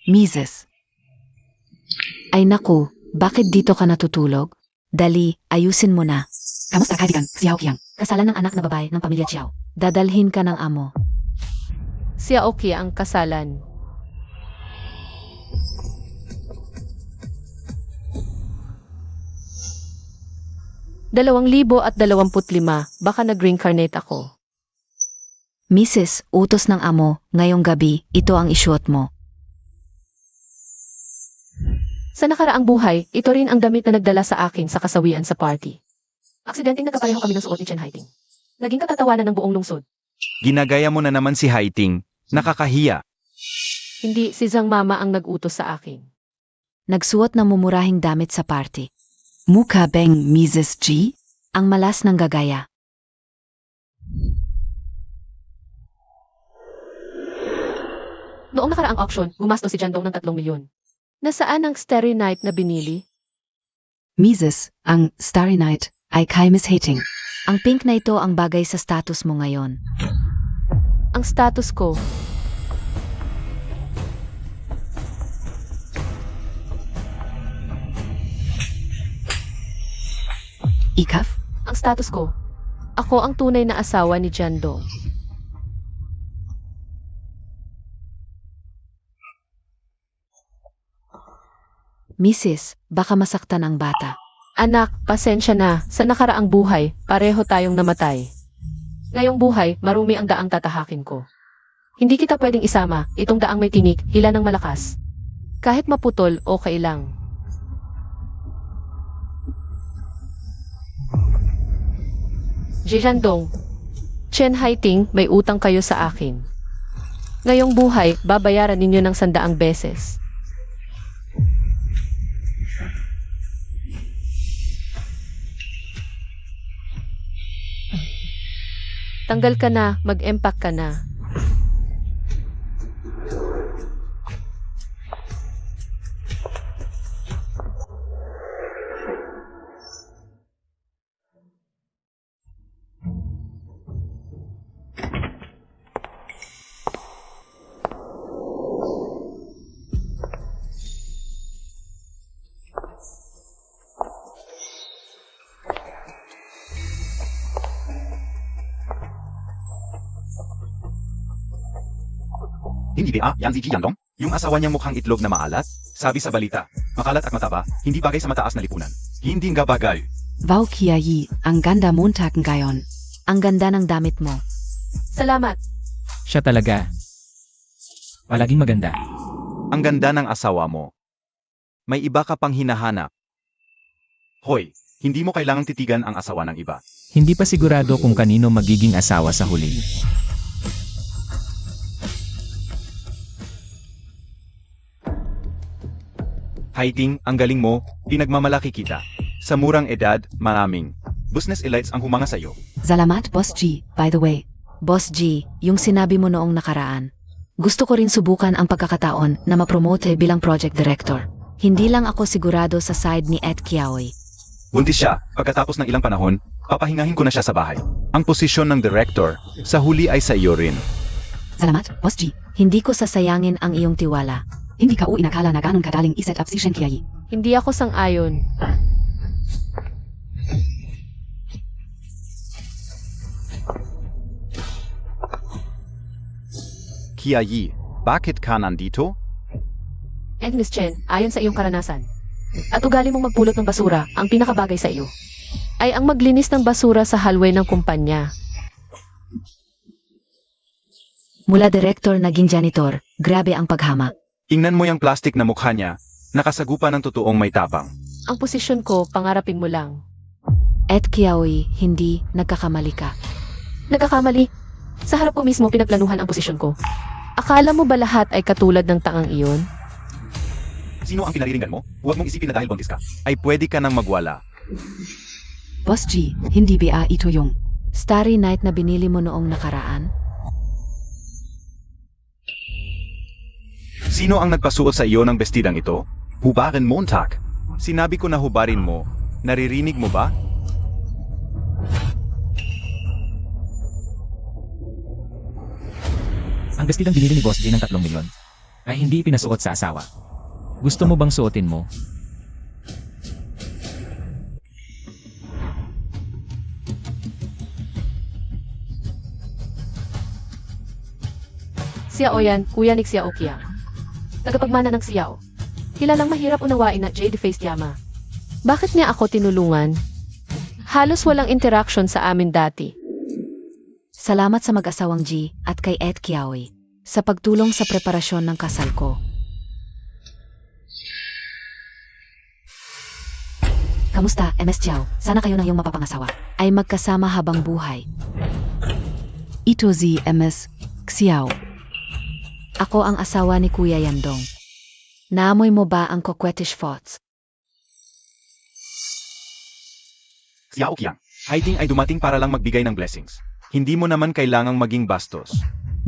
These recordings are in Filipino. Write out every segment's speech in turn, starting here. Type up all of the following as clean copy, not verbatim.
Mises. Ay naku, bakit dito ka natutulog? Dali, ayusin mo na. Kamusta kaibigan, si Xiao Qiang? Kasalan ng anak na babae ng pamilya Xiao. Dadalhin ka ng amo. Si Aoki ang kasalan. ₱2,025, baka nag-reincarnate ako. Mrs., utos ng amo, ngayong gabi, ito ang isuot mo. Sa nakaraang buhay, ito rin ang damit na nagdala sa akin sa kasawian sa party. Aksidenteng nagkapareho kami ng suot ni Chen Haiting. Naging katatawanan ng buong lungsod. Ginagaya mo na naman si Haiting. Nakakahiya. Hindi si Zhang Mama ang nag-utos sa akin. Nagsuot ng mumurahing damit sa party. Mukha bang Mrs. G? Ang malas ng gagaya. Noong nakaraang auction, gumastos si Jandong ng 3 milyon. Nasaan ang Starry Night na binili? Mrs. Ang Starry Night ay kay Miss Haiting. Ang pink na ito ang bagay sa status mo ngayon. Ang status ko, Ikaf? ang status ko. Ako ang tunay na asawa ni Jandong. Mrs., baka masaktan ang bata. Anak, pasensya na. Sa nakaraang buhay, pareho tayong namatay. Ngayong buhay, marumi ang daang tatahakin ko. Hindi kita pwedeng isama, itong daang may tinik, hila ng malakas. Kahit maputol, okay lang. Jijandong, Chen Haiting, may utang kayo sa akin. Ngayong buhay, babayaran ninyo ng 100 beses. Tanggal ka na, mag-empack ka na. Hindi ba yan si Jiyandong? Yung asawa niyang mukhang itlog na maalat? Sabi sa balita, makalat at mataba, hindi bagay sa mataas na lipunan. Hindi nga bagay. Vau Kia Yi, ang ganda Montag ngayon. Ang ganda ng damit mo. Salamat. Siya talaga. Palaging maganda. Ang ganda ng asawa mo. May iba ka pang hinahanap. Hoy, hindi mo kailangang titigan ang asawa ng iba. Hindi pa sigurado kung kanino magiging asawa sa huli. Haiting, ang galing mo, pinagmamalaki kita. Sa murang edad, maraming business elites ang humanga sa'yo. Salamat, Boss G, by the way. Boss G, yung sinabi mo noong nakaraan. Gusto ko rin subukan ang pagkakataon na mapromote bilang project director. Hindi lang ako sigurado sa side ni Ed Kiaoy. Buntis siya, pagkatapos ng ilang panahon, papahingahin ko na siya sa bahay. Ang posisyon ng director, sa huli ay sa iyo rin. Salamat, Boss G. Hindi ko sasayangin ang iyong tiwala. Hindi ka inakala na ganun kadaling iset up si Shen Qiayi. Hindi ako sang-ayon. Kia Yi, bakit ka nandito? And Miss Chen, ayon sa iyong karanasan. At ugali mong magpulot ng basura, ang pinakabagay sa iyo ay ang maglinis ng basura sa hallway ng kumpanya. Mula director naging janitor, grabe ang paghama. Ingnan mo yung plastic na mukha niya, nakasagupa ng totoong may tapang. Ang posisyon ko, pangarapin mo lang. Ed Kiaoy, hindi, nagkakamali ka. Nagkakamali. Sa harap ko mismo pinagplanuhan ang posisyon ko. Akala mo ba lahat ay katulad ng taang iyon? Sino ang pinariringan mo? Huwag mong isipin na dahil buntis ka. Ay pwede ka nang magwala. Boss G, hindi ba ito yung Starry Night na binili mo noong nakaraan? Sino ang nagpasuot sa iyo ng bestidang ito? Hubarin Montag. Sinabi ko na hubarin mo. Naririnig mo ba? Ang bestidang binili ni Boss J ng 3 milyon. ay hindi pinasuot sa asawa. Gusto mo bang suotin mo? Xiao yan, kuya ni Xiao Qiang. Tagapagmana ng Xiao. Kilalang mahirap unawain na jade-faced Yama. Bakit niya ako tinulungan? Halos walang interaction sa amin dati. Salamat sa mag-asawang G at kay Ed Kiaoy sa pagtulong sa preparasyon ng kasal ko. Kamusta, MS Chiao? Sana kayo ng iyong mapapangasawa ay magkasama habang buhay. Ito si MS Xiao. Ako ang asawa ni Kuya Yandong. Naamoy mo ba ang coquettish thoughts? Xiao Qiang, Haiting ay dumating para lang magbigay ng blessings. Hindi mo naman kailangang maging bastos.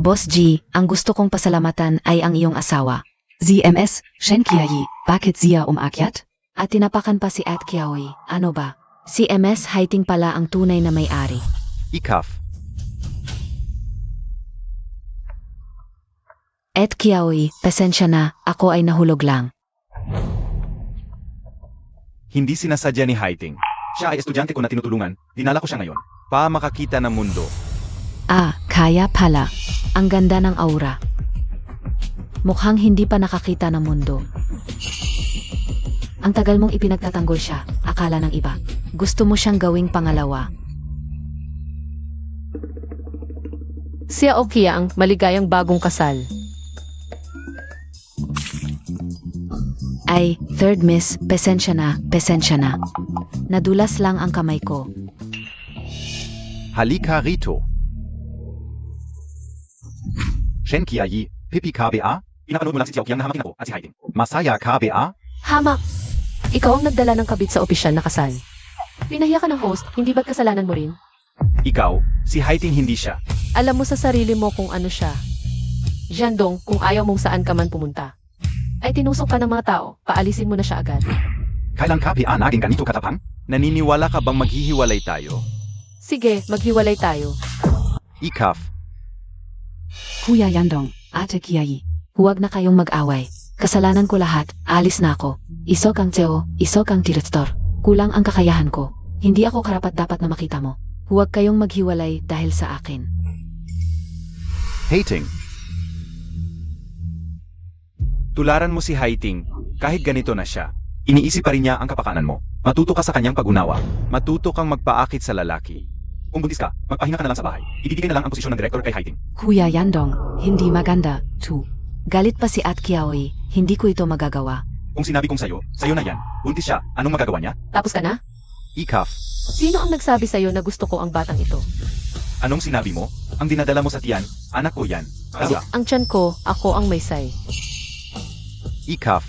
Boss G, ang gusto kong pasalamatan ay ang iyong asawa. Si MS Shen Qiayi, bakit siya umakyat? At tinapakan pa si Ed Kiaoy. Ano ba? Si MS Haiting pala ang tunay na may-ari. Ikaf, Ed Kiaoy, pasensya na, ako ay nahulog lang. hindi sinasadya ni Haiting. Siya ay estudyante ko na tinutulungan, dinala ko siya ngayon. Pa makakita ng mundo. Ah, kaya pala. Ang ganda ng aura. Mukhang hindi pa nakakita ng mundo. Ang tagal mong ipinagtatanggol siya, akala ng iba. Gusto mo siyang gawing pangalawa. Xiao Qiang, maligayang bagong kasal. Ay, third miss, pasensya na, pasensya na. Nadulas lang ang kamay ko. Halika rito. Shen Qiayi, Pipi KBA? Pinapanood mo lang si Xiao Qiang na hamakin ako at si Haiting. Masaya KBA? Hamak! Ikaw ang nagdala ng kabit sa opisyal na kasal. Pinahiya ka ng host, hindi ba't kasalanan mo rin? Ikaw, si Haiting hindi siya. Alam mo sa sarili mo kung ano siya. Jiandong, kung ayaw mong saan ka man pumunta. Ay tinusok ka ng mga tao, paalisin mo na siya agad. Kailan KBA naging ganito katapang? Naniniwala ka bang maghihiwalay tayo? Sige, maghiwalay tayo. Ikaf, Kuya Yandong, Ate Qiayi. Huwag na kayong mag-away. Kasalanan ko lahat, alis na ako. Isok ang Teo, isok ang Director. Kulang ang kakayahan ko. Hindi ako karapat-dapat na makita mo. Huwag kayong maghiwalay dahil sa akin. Hating. Tularan mo si Haiting, kahit ganito na siya. Iniisip pa rin niya ang kapakanan mo. Matuto ka sa kanyang pag-unawa. Matuto kang magpaakit sa lalaki. Kung buntis ka, magpahinga ka na lang sa bahay. Ibibigay na lang ang posisyon ng director kay Haiting. Kuya Yandong, hindi maganda, tu. Galit pa si At Kiaoy, hindi ko ito magagawa. Kung sinabi kong sayo na yan. Buntis siya, anong magagawa niya? Tapos ka na? Ikaf, Sino ang nagsabi sa'yo na gusto ko ang batang ito? Anong sinabi mo? Ang dinadala mo sa tiyan, anak ko yan. Kaya, Ang tiyan ko, ako ang may say. Ikaf,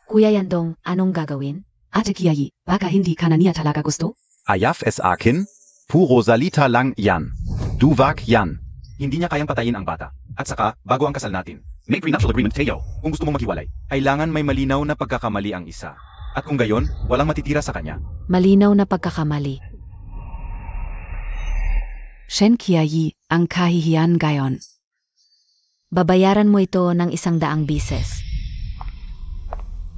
Kuya Yandong, anong gagawin? Ate Qiayi, baka hindi ka na niya talaga gusto? Ayaf es akin, puro salita lang yan. Duwak yan. hindi niya kayang patayin ang bata. At saka, bago ang kasal natin, make prenuptial agreement, Teo. Kung gusto mong maghiwalay, kailangan may malinaw na pagkakamali ang isa. At kung gayon, walang matitira sa kanya. Malinaw na pagkakamali. Shen Qiayi, ang kahihiyan gayon. Babayaran mo ito ng 100 bises.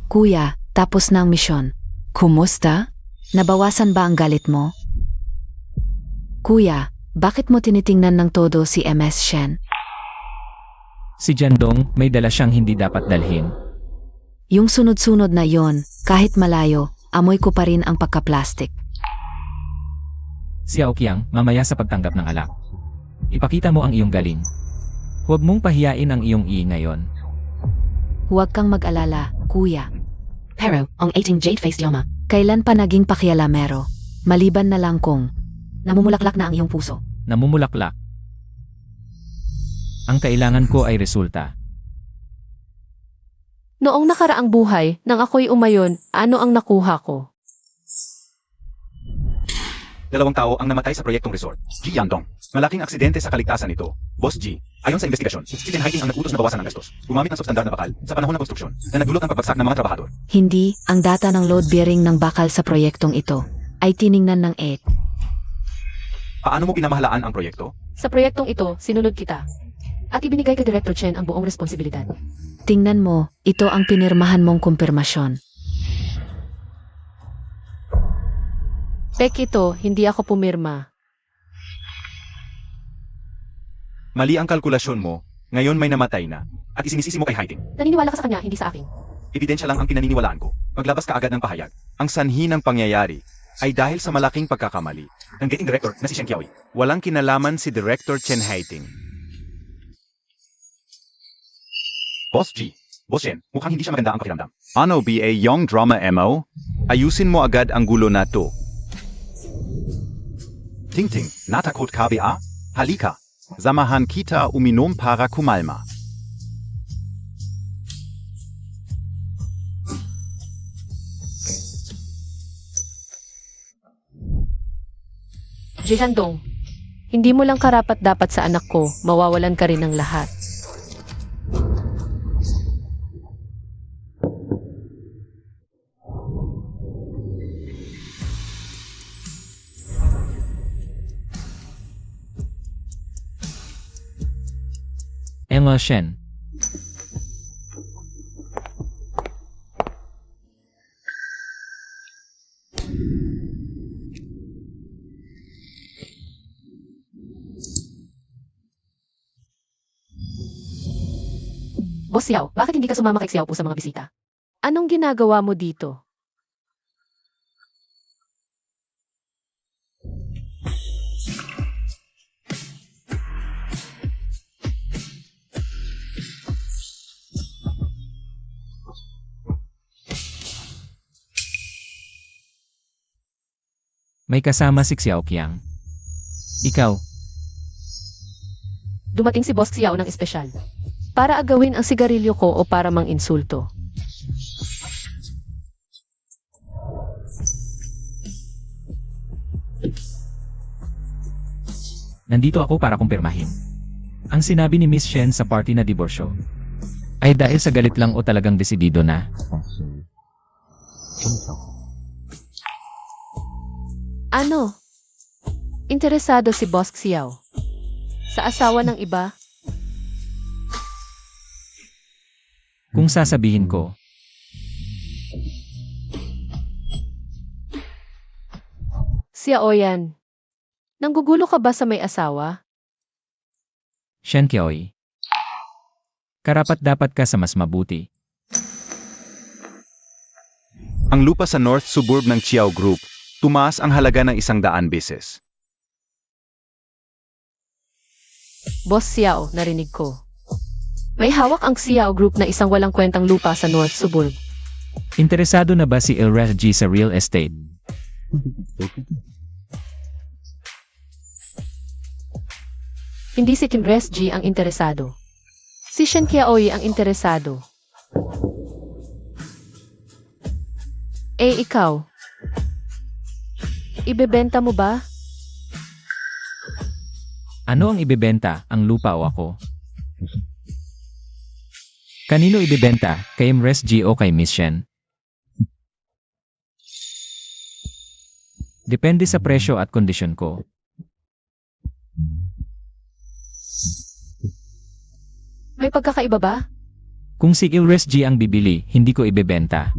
Kuya, tapos na ang misyon. Kumusta? Nabawasan ba ang galit mo? Kuya, bakit mo tinitingnan ng todo si MS Shen? Si Jiandong, may dala siyang hindi dapat dalhin. Yung sunod-sunod na yon, kahit malayo, amoy ko pa rin ang pagka-plastic. Xiao Qiang, mamaya sa pagtanggap ng alak. Ipakita mo ang iyong galing. Huwag mong pahiyain ang iyong ngayon. Huwag kang mag-alala, kuya. Pero, ang 18 jade-faced Yama. Kailan pa naging pakialamero? Maliban na lang kung namumulaklak na ang iyong puso. Namumulaklak. Ang kailangan ko ay resulta. Noong nakaraang buhay, nang ako'y umayon, ano ang nakuha ko? 2 tao ang namatay sa proyektong resort. Ji Yandong. Malaking aksidente sa kaligtasan nito. Boss G, ayon sa investigasyon, si Chen Haiting ang nag-utos na bawasan ng gastos. Gumamit ng substandard na bakal sa panahon ng konstruksyon na nagdulot ng pagbagsak ng mga trabahador. Hindi, ang data ng load bearing ng bakal sa proyektong ito ay tiningnan ng ED. Paano mo pinamahalaan ang proyekto? Sa proyektong ito, sinunod kita. At ibinigay kay Director Chen ang buong responsibilidad. Tingnan mo, ito ang pinirmahan mong kumpirmasyon. Pek ito, hindi ako pumirma. Mali ang kalkulasyon mo, ngayon may namatay na, at isinisisi mo kay Haiting. Naniniwala ka sa kanya, hindi sa akin. Ebidensya lang ang pinaniniwalaan ko. Maglabas ka agad ng pahayag. Ang sanhi ng pangyayari ay dahil sa malaking pagkakamali ng dating director na si Shen Qiaoyi. Walang kinalaman si Director Chen Haiting. Boss G, Boss Shen, mukhang hindi siya maganda ang pakiramdam. Ano BA yung drama MO? Ayusin mo agad ang gulo na to. Ting-ting, natakot ka ba? Halika. Samahan kita uminom para kumalma. Jihandong, hindi mo lang karapat-dapat sa anak ko, mawawalan ka rin ng lahat. Emma Shen. Boss Xiao, bakit hindi ka sumama kay Xiao po sa mga bisita? Anong ginagawa mo dito? May kasama si Xiao Qiang. Ikaw, Dumating si Boss Xiao ng espesyal. Para agawin ang sigarilyo ko o para mang insulto. nandito ako para kumpirmahin. Ang sinabi ni Miss Shen sa party na diborsyo ay dahil sa galit lang o talagang desidido na. Ano? Interesado si Boss Xiao sa asawa ng iba? Kung sasabihin ko, Xiao yan. Nanggugulo ka ba sa may asawa? Shen Qiaoyi, karapat-dapat ka sa mas mabuti. Ang lupa sa North Suburb ng Chiao Group, tumaas ang halaga ng 100 beses. Boss Xiao, narinig ko. May hawak ang Xiao Group na isang walang kwentang lupa sa North Suburb. Interesado na ba si Ilres G sa real estate? Hindi si Kim Res G ang interesado. Si Shen Qiaoyi ang interesado. Ikaw? Ibebenta mo ba? Ano ang ibebenta, ang lupa o ako? Kanino ibebenta, kay Ilres G o kay Miss Shen? Depende sa presyo at kondisyon ko. May pagkakaiba ba? Kung si Ilres G ang bibili, hindi ko ibebenta.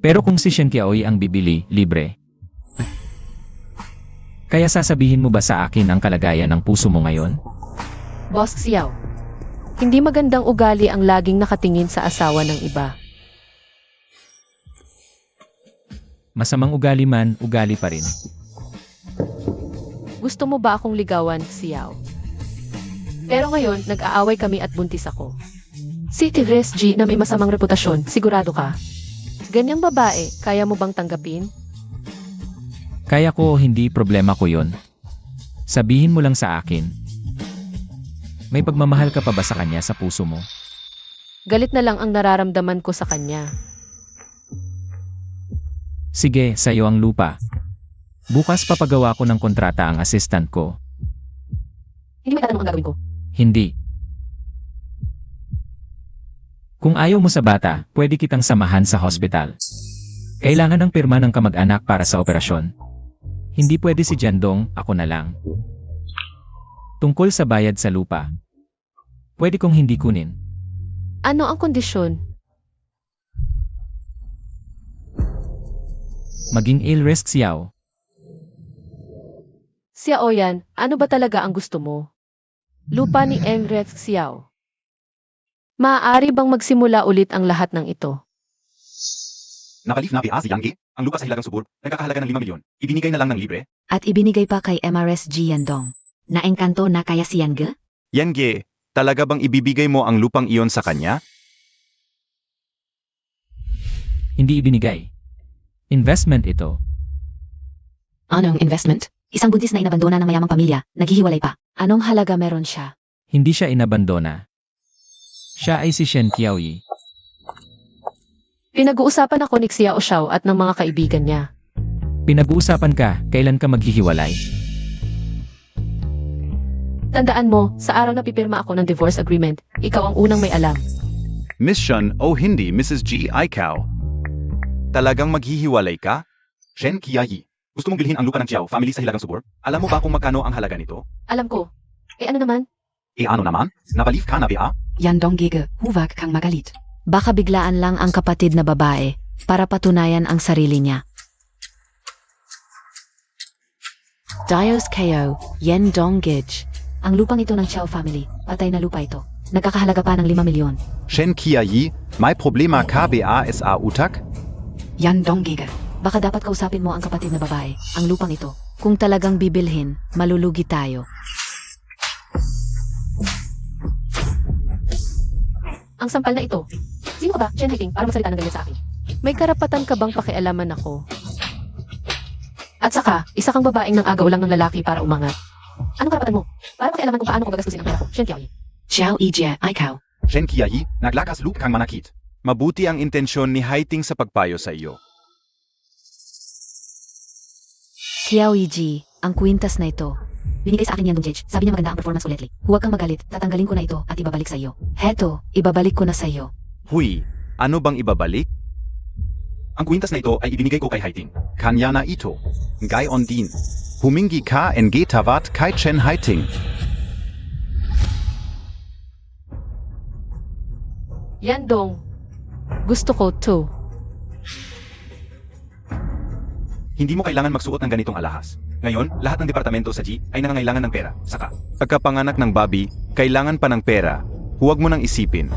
Pero kung si Shen Qiaoyi ang bibili, libre. Kaya sasabihin mo ba sa akin ang kalagayan ng puso mo ngayon? Boss Xiao, hindi magandang ugali ang laging nakatingin sa asawa ng iba. Masamang ugali man, ugali pa rin. Gusto mo ba akong ligawan, Xiao? Pero ngayon, nag-aaway kami at buntis ako. Si Tigres G na may masamang reputasyon, sigurado ka? Ganyang babae, kaya mo bang tanggapin? Kaya ko, hindi problema ko yon. Sabihin mo lang sa akin. May pagmamahal ka pa ba sa kanya sa puso mo? Galit na lang ang nararamdaman ko sa kanya. Sige, sa iyo ang lupa. Bukas papagawa ko ng kontrata ang assistant ko. Hindi mo itatanong ang gagawin ko. Hindi. Kung ayaw mo sa bata, pwede kitang samahan sa hospital. Kailangan ng pirma ng kamag-anak para sa operasyon. Hindi pwede si Jiandong, ako na lang. Tungkol sa bayad sa lupa. Pwede kong hindi kunin. Ano ang kondisyon? Maging ill-risk Xiao. Xiao yan, ano ba talaga ang gusto mo? Lupa ni Engreth Xiao. Maaari bang magsimula ulit ang lahat ng ito? Napalif na PA si Yang Ge, ang lupa sa Hilagang Subur, nagkakahalaga ng 5 milyon. Ibinigay na lang ng libre. At ibinigay pa kay MRSG Yandong. Naengkanto na kaya si Yang? Yan Ge, talaga bang ibibigay mo ang lupang iyon sa kanya? Hindi ibinigay. Investment ito. Anong investment? Isang buntis na inabandona ng mayamang pamilya, naghihiwalay pa. Anong halaga meron siya? Hindi siya inabandona. Siya ay si Shen Qiaoyi. Pinag-uusapan ako ni Xiao Xiao at ng mga kaibigan niya. Pinag-uusapan ka, kailan ka maghihiwalay? Tandaan mo, sa araw na pipirma ako ng divorce agreement, ikaw ang unang may alam. Miss Shen o hindi Mrs. G. Ikaw. Talagang maghihiwalay ka? Shen Qiayi, gusto mong bilhin ang lupa ng Qiao family sa Hilagang Subur? Alam mo ba kung magkano ang halaga nito? Alam ko. Ano naman? Ano naman? Napalif ka na PA? Yandong Gege, huwag kang magalit. Baka biglaan lang ang kapatid na babae para patunayan ang sarili niya. Dios KO, Yen Donggij. Ang lupang ito ng Qiao family, patay na lupa ito. Nagkakahalaga pa ng 5 milyon. Shen Qiayi, may problema KBA SA utak? Yandong Gege. Baka dapat kausapin mo ang kapatid na babae, ang lupang ito. Kung talagang bibilhin, malulugi tayo. Ang sampal na ito. Sino ka ba, Chen Haiting, para magsalita ng ganyan sa akin? May karapatan ka bang pakialaman ako? At saka, isa kang babaeng nang agaw lang ng lalaki para umangat. Anong karapatan mo? Para pakialaman kung paano ko gagastusin ang pera ko, Shen Qiaoyi. Xiao Ijie, Ikaw. Shen Qiayi, naglakas lup kang manakit. Mabuti ang intensyon ni Haiting sa pagpayo sa iyo. Qiaoyi Ji, ang kwintas na ito. Binigay sa akin yan ng judge. Sabi niya maganda ang performance ko lately. Huwag kang magalit, tatanggalin ko na ito at ibabalik sa iyo. Heto, ibabalik ko na sa iyo. Huy, ano bang ibabalik? Ang kwintas na ito ay ibinigay ko kay Haiting. Kanya na ito. Gayon din. Humingi ka en getavat kay Chen Haiting. Yan dong. Gusto ko to. Hindi mo kailangan magsuot ng ganitong alahas. Ngayon, lahat ng departamento sa G ay nangangailangan ng pera. Saka, pagkapanganak ng Bobby, kailangan pa ng pera. Huwag mo nang isipin.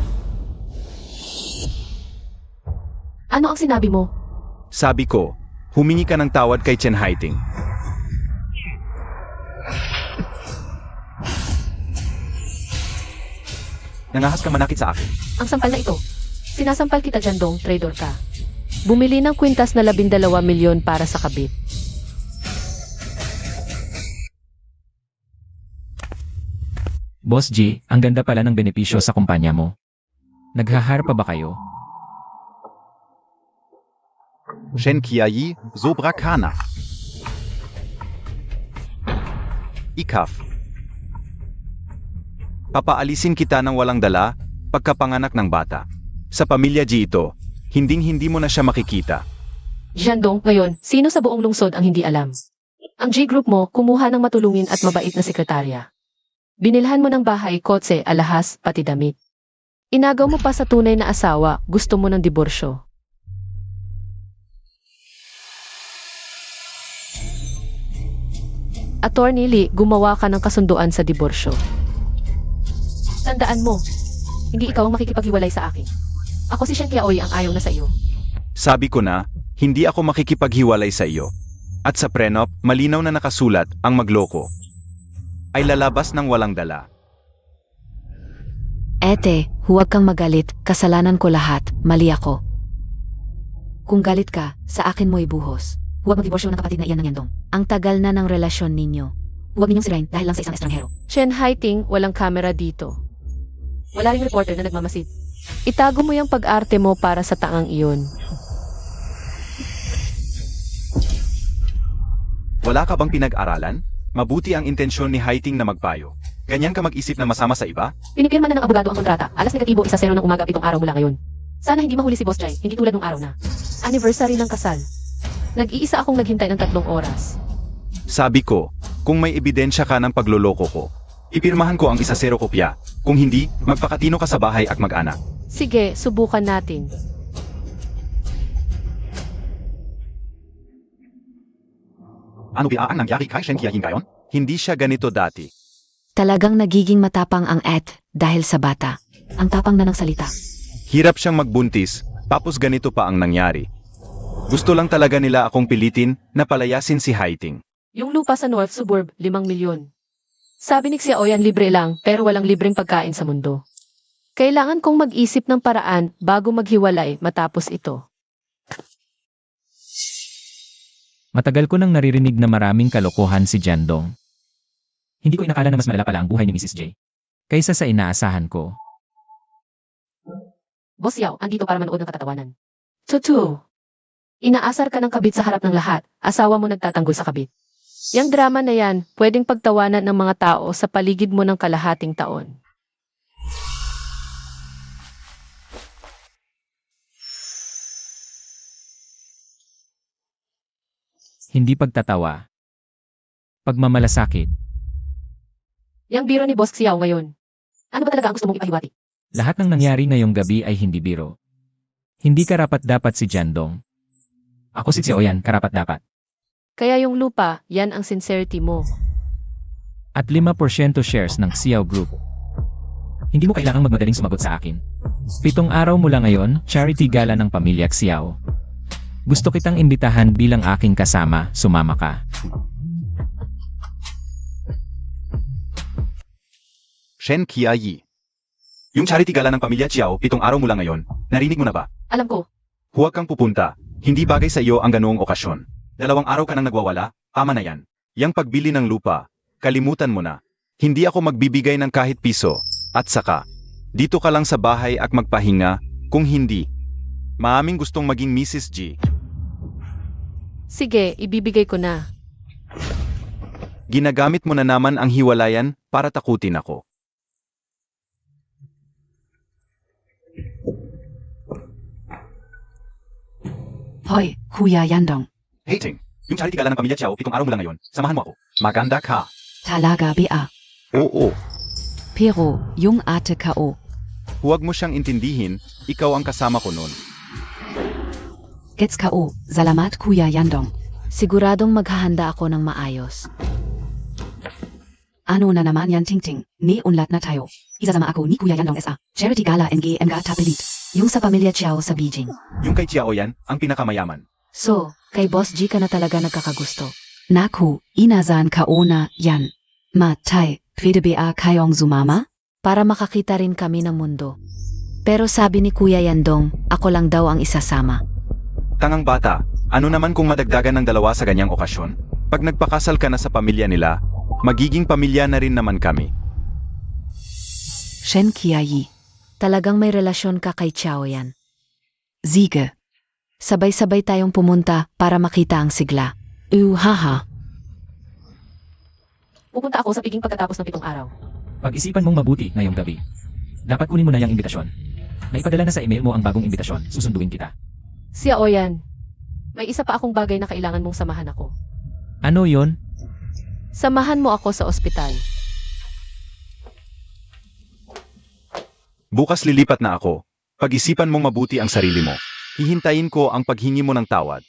Ano ang sinabi mo? Sabi ko, humingi ka ng tawad kay Chen Haiting. Nangahas ka manakit sa akin. Ang sampal na ito. Sinasampal kita dyan dong, trader ka. Bumili ng kwintas na 12 milyon para sa kabit. Boss G, ang ganda pala ng benepisyo sa kumpanya mo. Naghahar pa ba kayo? Shen Qiayi, Sobra Kana. Ikaf. Papaalisin kita ng walang dala, pagkapanganak ng bata. Sa pamilya G ito, hinding-hindi mo na siya makikita. Jandong, ngayon, sino sa buong lungsod ang hindi alam? Ang G-group mo, kumuha ng matulungin at mabait na sekretarya. Binilhan mo ng bahay, kotse, alahas, pati damit. Inagaw mo pa sa tunay na asawa, gusto mo ng diborsyo. Attorney Lee, gumawa ka ng kasunduan sa diborsyo. Tandaan mo, hindi ikaw ang makikipaghiwalay sa akin. Ako si Shen Qiaoyi ang ayaw na sa iyo. Sabi ko na, hindi ako makikipaghiwalay sa iyo. At sa prenup, malinaw na nakasulat ang magloko ay lalabas ng walang dala. Ete, huwag kang magalit, kasalanan ko lahat, mali ako. Kung galit ka, sa akin mo ibuhos. Huwag magdiborsyo ng kapatid na iyan ng Yandong. Ang tagal na ng relasyon ninyo. Huwag ninyong sirain dahil lang sa isang estranghero. Chen Haiting, walang kamera dito. Wala ring reporter na nagmamasid. Itago mo yung pag-arte mo para sa taang iyon. Wala ka bang pinag-aralan? Mabuti ang intensyon ni Haiting na magpayo. Ganyan ka mag-isip na masama sa iba? Pinipirma na ng abogado ang kontrata. Alas negatibo, 1-0 ng umaga itong araw mula ngayon. Sana hindi mahuli si Boss Jai, hindi tulad ng araw na. Anniversary ng kasal. Nag-iisa akong naghintay ng 3 oras. Sabi ko, kung may ebidensya ka ng pagloloko ko, Ipirmahan ko ang 1-0 kopya. Kung hindi, magpakatino ka sa bahay at mag-anak. Sige, subukan natin. Ano ba ang nangyari kay Shen Qiayin ngayon? Hindi siya ganito dati. Talagang nagiging matapang ang dahil sa bata. Ang tapang na ng salita. Hirap siyang magbuntis, tapos ganito pa ang nangyari. Gusto lang talaga nila akong pilitin na palayasin si Haiting. Yung lupa sa North Suburb, 5 milyon. Sabi ni Xiaoyan libre lang, pero walang libreng pagkain sa mundo. Kailangan kong mag-isip ng paraan bago maghiwalay matapos ito. Matagal ko nang naririnig na maraming kalokohan si Jiandong. Hindi ko inakala na mas malala pala ang buhay ni Mrs. J. Kaysa sa inaasahan ko. Boss Yao, andito para manood ng katatawanan. Tutu. Inaasar ka ng kabit sa harap ng lahat, asawa mo nagtatanggol sa kabit. Yang drama na yan, pwedeng pagtawanan ng mga tao sa paligid mo ng kalahating taon. Hindi pagtatawa. Pagmamalasakit. Yang biro ni Boss Xiao ngayon. Ano ba talaga ang gusto mong ipahiwati? Lahat ng nangyari ngayong gabi ay hindi biro. Hindi karapat-dapat si Jiandong. Ako si Xiaoyan, karapat-dapat. Kaya yung lupa, yan ang sincerity mo. At 5% shares ng Xiao Group. Hindi mo kailangang magmadaling sumagot sa akin. 7 araw mula ngayon, charity gala ng pamilya Xiao. Gusto kitang imbitahan bilang aking kasama, sumama ka. Shen Qiayi. Yung charity gala ng pamilya Chiao, 7 araw mula ngayon. Narinig mo na ba? Alam ko, Huwag kang pupunta. Hindi bagay sa iyo ang ganoong okasyon. 2 araw ka nang nagwawala, tama na yan. Yang pagbili ng lupa, kalimutan mo na. Hindi ako magbibigay ng kahit piso. At saka, dito ka lang sa bahay at magpahinga, kung hindi. Maaming gustong maging Mrs. G. sige, ibibigay ko na. Ginagamit mo na naman ang hiwalayan para takutin ako. Hoy, Kuya Yandong. Hating. Yung charity gala ng pamilya Chiao, 7 araw mula ngayon. Samahan mo ako. Maganda ka. Talaga ba? Oo, Pero, yung ate kao. huwag mo siyang intindihin, ikaw ang kasama ko noon. Gets kao. Salamat Kuya Yandong. Siguradong maghahanda ako ng maayos. Ano na naman yan ting-ting, ni unlat na tayo. Isasama ako ni Kuya Yandong SA. Charity Gala NGM Tapilit. Yung sa pamilya Chiao sa Beijing. Yung kay Chiao yan, ang pinakamayaman. So, kay Boss G ka na talaga nagkakagusto. Naku, inazan kao na yan. Matay, pwede ba kayong sumama? Para makakita rin kami ng mundo. Pero sabi ni Kuya Yandong, ako lang daw ang isasama. Tangang bata, ano naman kung madagdagan ng 2 sa ganyang okasyon? Pag nagpakasal ka na sa pamilya nila, magiging pamilya na rin naman kami. Shen Qiayi. Talagang may relasyon ka kay Chiao yan. Siege. Sabay-sabay tayong pumunta para makita ang sigla. Haha. Pupunta ako sa Piging pagkatapos ng 7 araw. Pag-isipan mong mabuti ngayong gabi. Dapat kunin mo na yung imbitasyon. Naipadala na sa email mo ang bagong imbitasyon, susunduin kita. Xiaoyan, may isa pa akong bagay na kailangan mong samahan ako. Ano yon? Samahan mo ako sa ospital. Bukas lilipat na ako. Pag-isipan mong mabuti ang sarili mo. Hihintayin ko ang paghingi mo ng tawad.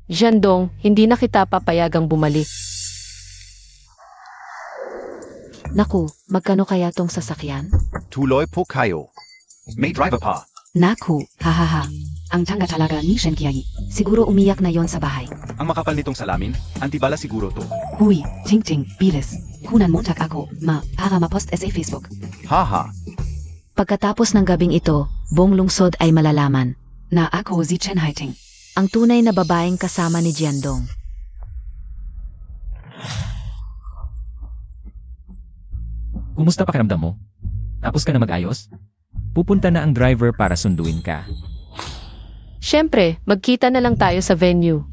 Jiandong, hindi na kita papayagang bumalik. Naku, magkano kaya tong sasakyan? Tuloy po kayo. May driver pa. Naku, hahaha. Ang tanga talaga ni Shen Qiayi. Siguro umiyak na yon sa bahay. Ang makapal nitong salamin, antibala siguro to. Huy, ting-ting, bilis. Kunan montak ako, para ma-post sa Facebook. Haha. Pagkatapos ng gabing ito, buong lungsod ay malalaman. Na ako si Chen Haiting. Ang tunay na babaeng kasama ni Jiandong. Kumusta pakiramdam mo? Tapos ka na mag-ayos? Pupunta na ang driver para sunduin ka. Siyempre, magkita na lang tayo sa venue.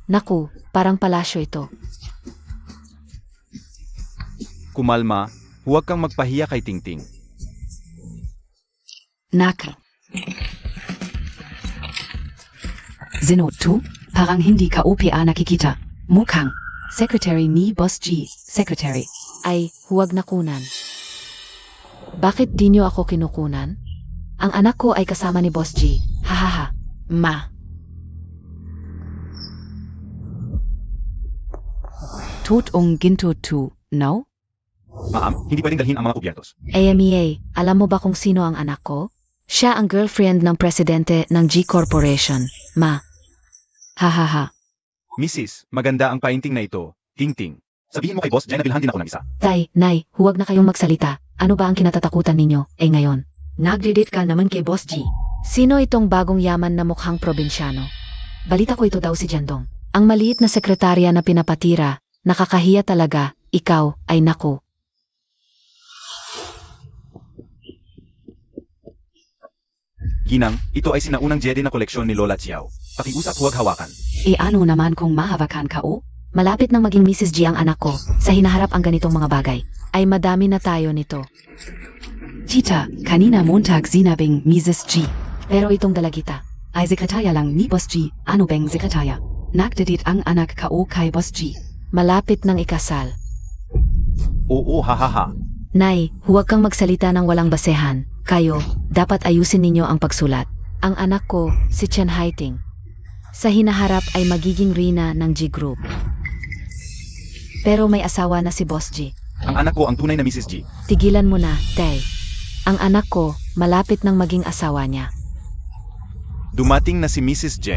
Naku, parang palasyo ito. Kumalma, huwag kang magpahiya kay Tingting. Naka. Zeno 2, parang hindi ka OPA nakikita. Mukhang. Secretary ni Boss G. Secretary. Ay, huwag na kunan. Bakit di niyo ako kinukunan? Ang anak ko ay kasama ni Boss G. Hahaha. Ma. Tot Ginto 2, no? Ma'am, hindi pwedeng dalhin ang mga kubyertos. AMEA, alam mo ba kung sino ang anak ko? Siya ang girlfriend ng presidente ng G Corporation. Ma. Hahaha. Mrs., maganda ang painting na ito. Ting-ting. Sabihin mo kay boss, dyan nabilhan din ako ng isa. Tay, Nay, huwag na kayong magsalita. Ano ba ang kinatatakutan ninyo? Ngayon. Nagdidit ka naman kay Boss G. Sino itong bagong yaman na mukhang probinsyano? Balita ko ito daw si Jandong. Ang maliit na sekretarya na pinapatira, nakakahiya talaga, ikaw ay naku. Ginang, ito ay sinaunang jede na koleksyon ni Lola Chiao. Pakiusap huwag hawakan. Ano naman kung mahawakan ka o? Malapit nang maging Mrs. G ang anak ko, sa hinaharap ang ganitong mga bagay. Ay madami na tayo nito. Tita, kanina Montag sinabing Mrs. G. Pero itong dalagita, Ay sekretarya lang ni Boss G. Ano bang sekretarya? Nagdidit ang anak ka o kay Boss G. malapit nang ikasal. Oo, hahaha. Nay, huwag kang magsalita ng walang basehan. Kayo, dapat ayusin ninyo ang pagsulat. Ang anak ko, si Chen Haiting. Sa hinaharap ay magiging Rina ng G Group. Pero may asawa na si Boss G. Ang anak ko ang tunay na Mrs. G. Tigilan mo na, Tay. Ang anak ko, malapit nang maging asawa niya. Dumating na si Mrs. J.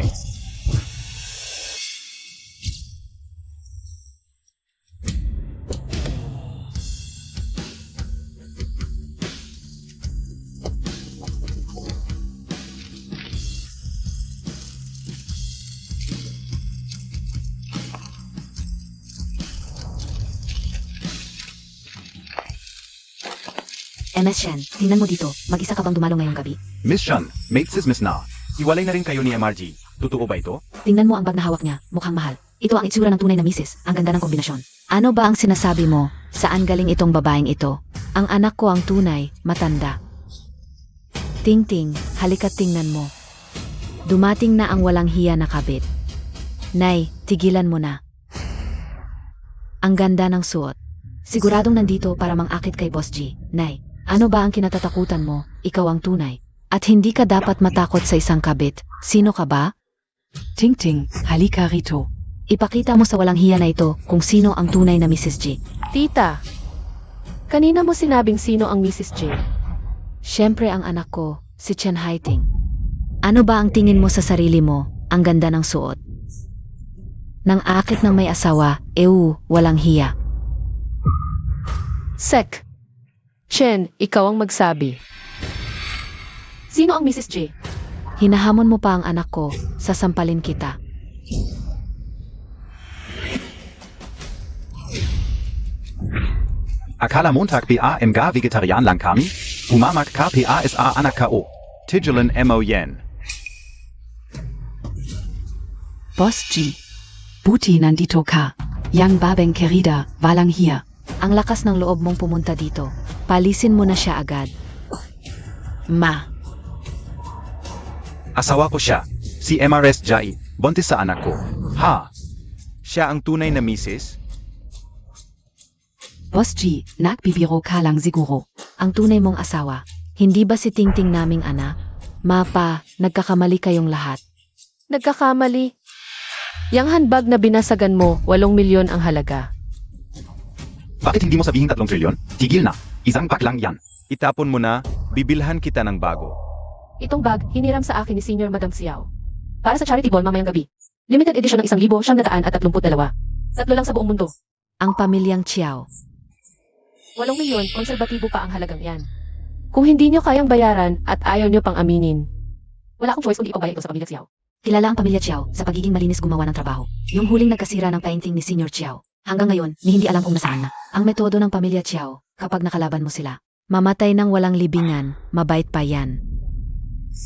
MS Shen, tingnan mo dito. Mag-isa ka bang dumalo ngayong gabi? Miss Shan, mates is Miss Na. Hiwalay na rin kayo ni MRG. Totoo ba ito? Tingnan mo ang bag na hawak niya. Mukhang mahal. Ito ang itsura ng tunay na misis. Ang ganda ng kombinasyon. Ano ba ang sinasabi mo? Saan galing itong babaeng ito? Ang anak ko ang tunay, matanda. Ting-ting, halika't tingnan mo. Dumating na ang walang hiya na kabit. Nay, tigilan mo na. Ang ganda ng suot. Siguradong nandito para mangakit kay Boss G. Nay, ano ba ang kinatatakutan mo? Ikaw ang tunay. At hindi ka dapat matakot sa isang kabit. Sino ka ba? Ting-ting, halika rito. Ipakita mo sa walang hiya na ito kung sino ang tunay na Mrs. G. Tita, kanina mo sinabing sino ang Mrs. J. Siyempre ang anak ko, si Chen Haiting. Ano ba ang tingin mo sa sarili mo? Ang ganda ng suot. Nang akit ng may asawa, walang hiya. Sek. Chen, ikaw ang magsabi. Sino ang Mrs. J? Hinahamon mo pa ang anak ko, sasampalin kita. Akala Montag PA Vegetarian lang kami? Umamak ka PASA anak ka o. Tijulan mo yen. Boss G. Buti nandito ka. Yang babeng kerida, walang hiya. Ang lakas ng loob mong pumunta dito. Palisin mo na siya agad. Ma. Asawa ko siya. Si MRS Jai. Buntis sa anak ko. Ha? Siya ang tunay na misis? Boss G, nagbibiro ka lang siguro. Ang tunay mong asawa. Hindi ba si Tingting naming anak? Mapa, nagkakamali kayong lahat. Nagkakamali. Yang handbag na binasagan mo, 8 milyon ang halaga. Bakit hindi mo sabihin 3 trilyon? Tigil na. Isang pack lang yan. Itapon mo na, bibilhan kita ng bago. Itong bag, hiniram sa akin ni Senior Madam Xiao. Para sa charity ball mamayang gabi. Limited edition ng 1,932. 3 lang sa buong mundo. Ang pamilyang Chiao. 8 milyon, konserbatibo pa ang halagang yan. Kung hindi nyo kayang bayaran at ayaw nyo pang aminin, wala akong choice kundi ipabayad ko sa pamilya Xiao. Kilala ang pamilya Chiao sa pagiging malinis gumawa ng trabaho. Yung huling nagkasira ng painting ni Senior Chiao. Hanggang ngayon, ni hindi alam kung nasaan na. Ang metodo ng pamilya Chiao, kapag nakalaban mo sila, mamatay ng walang libingan, mabait pa yan.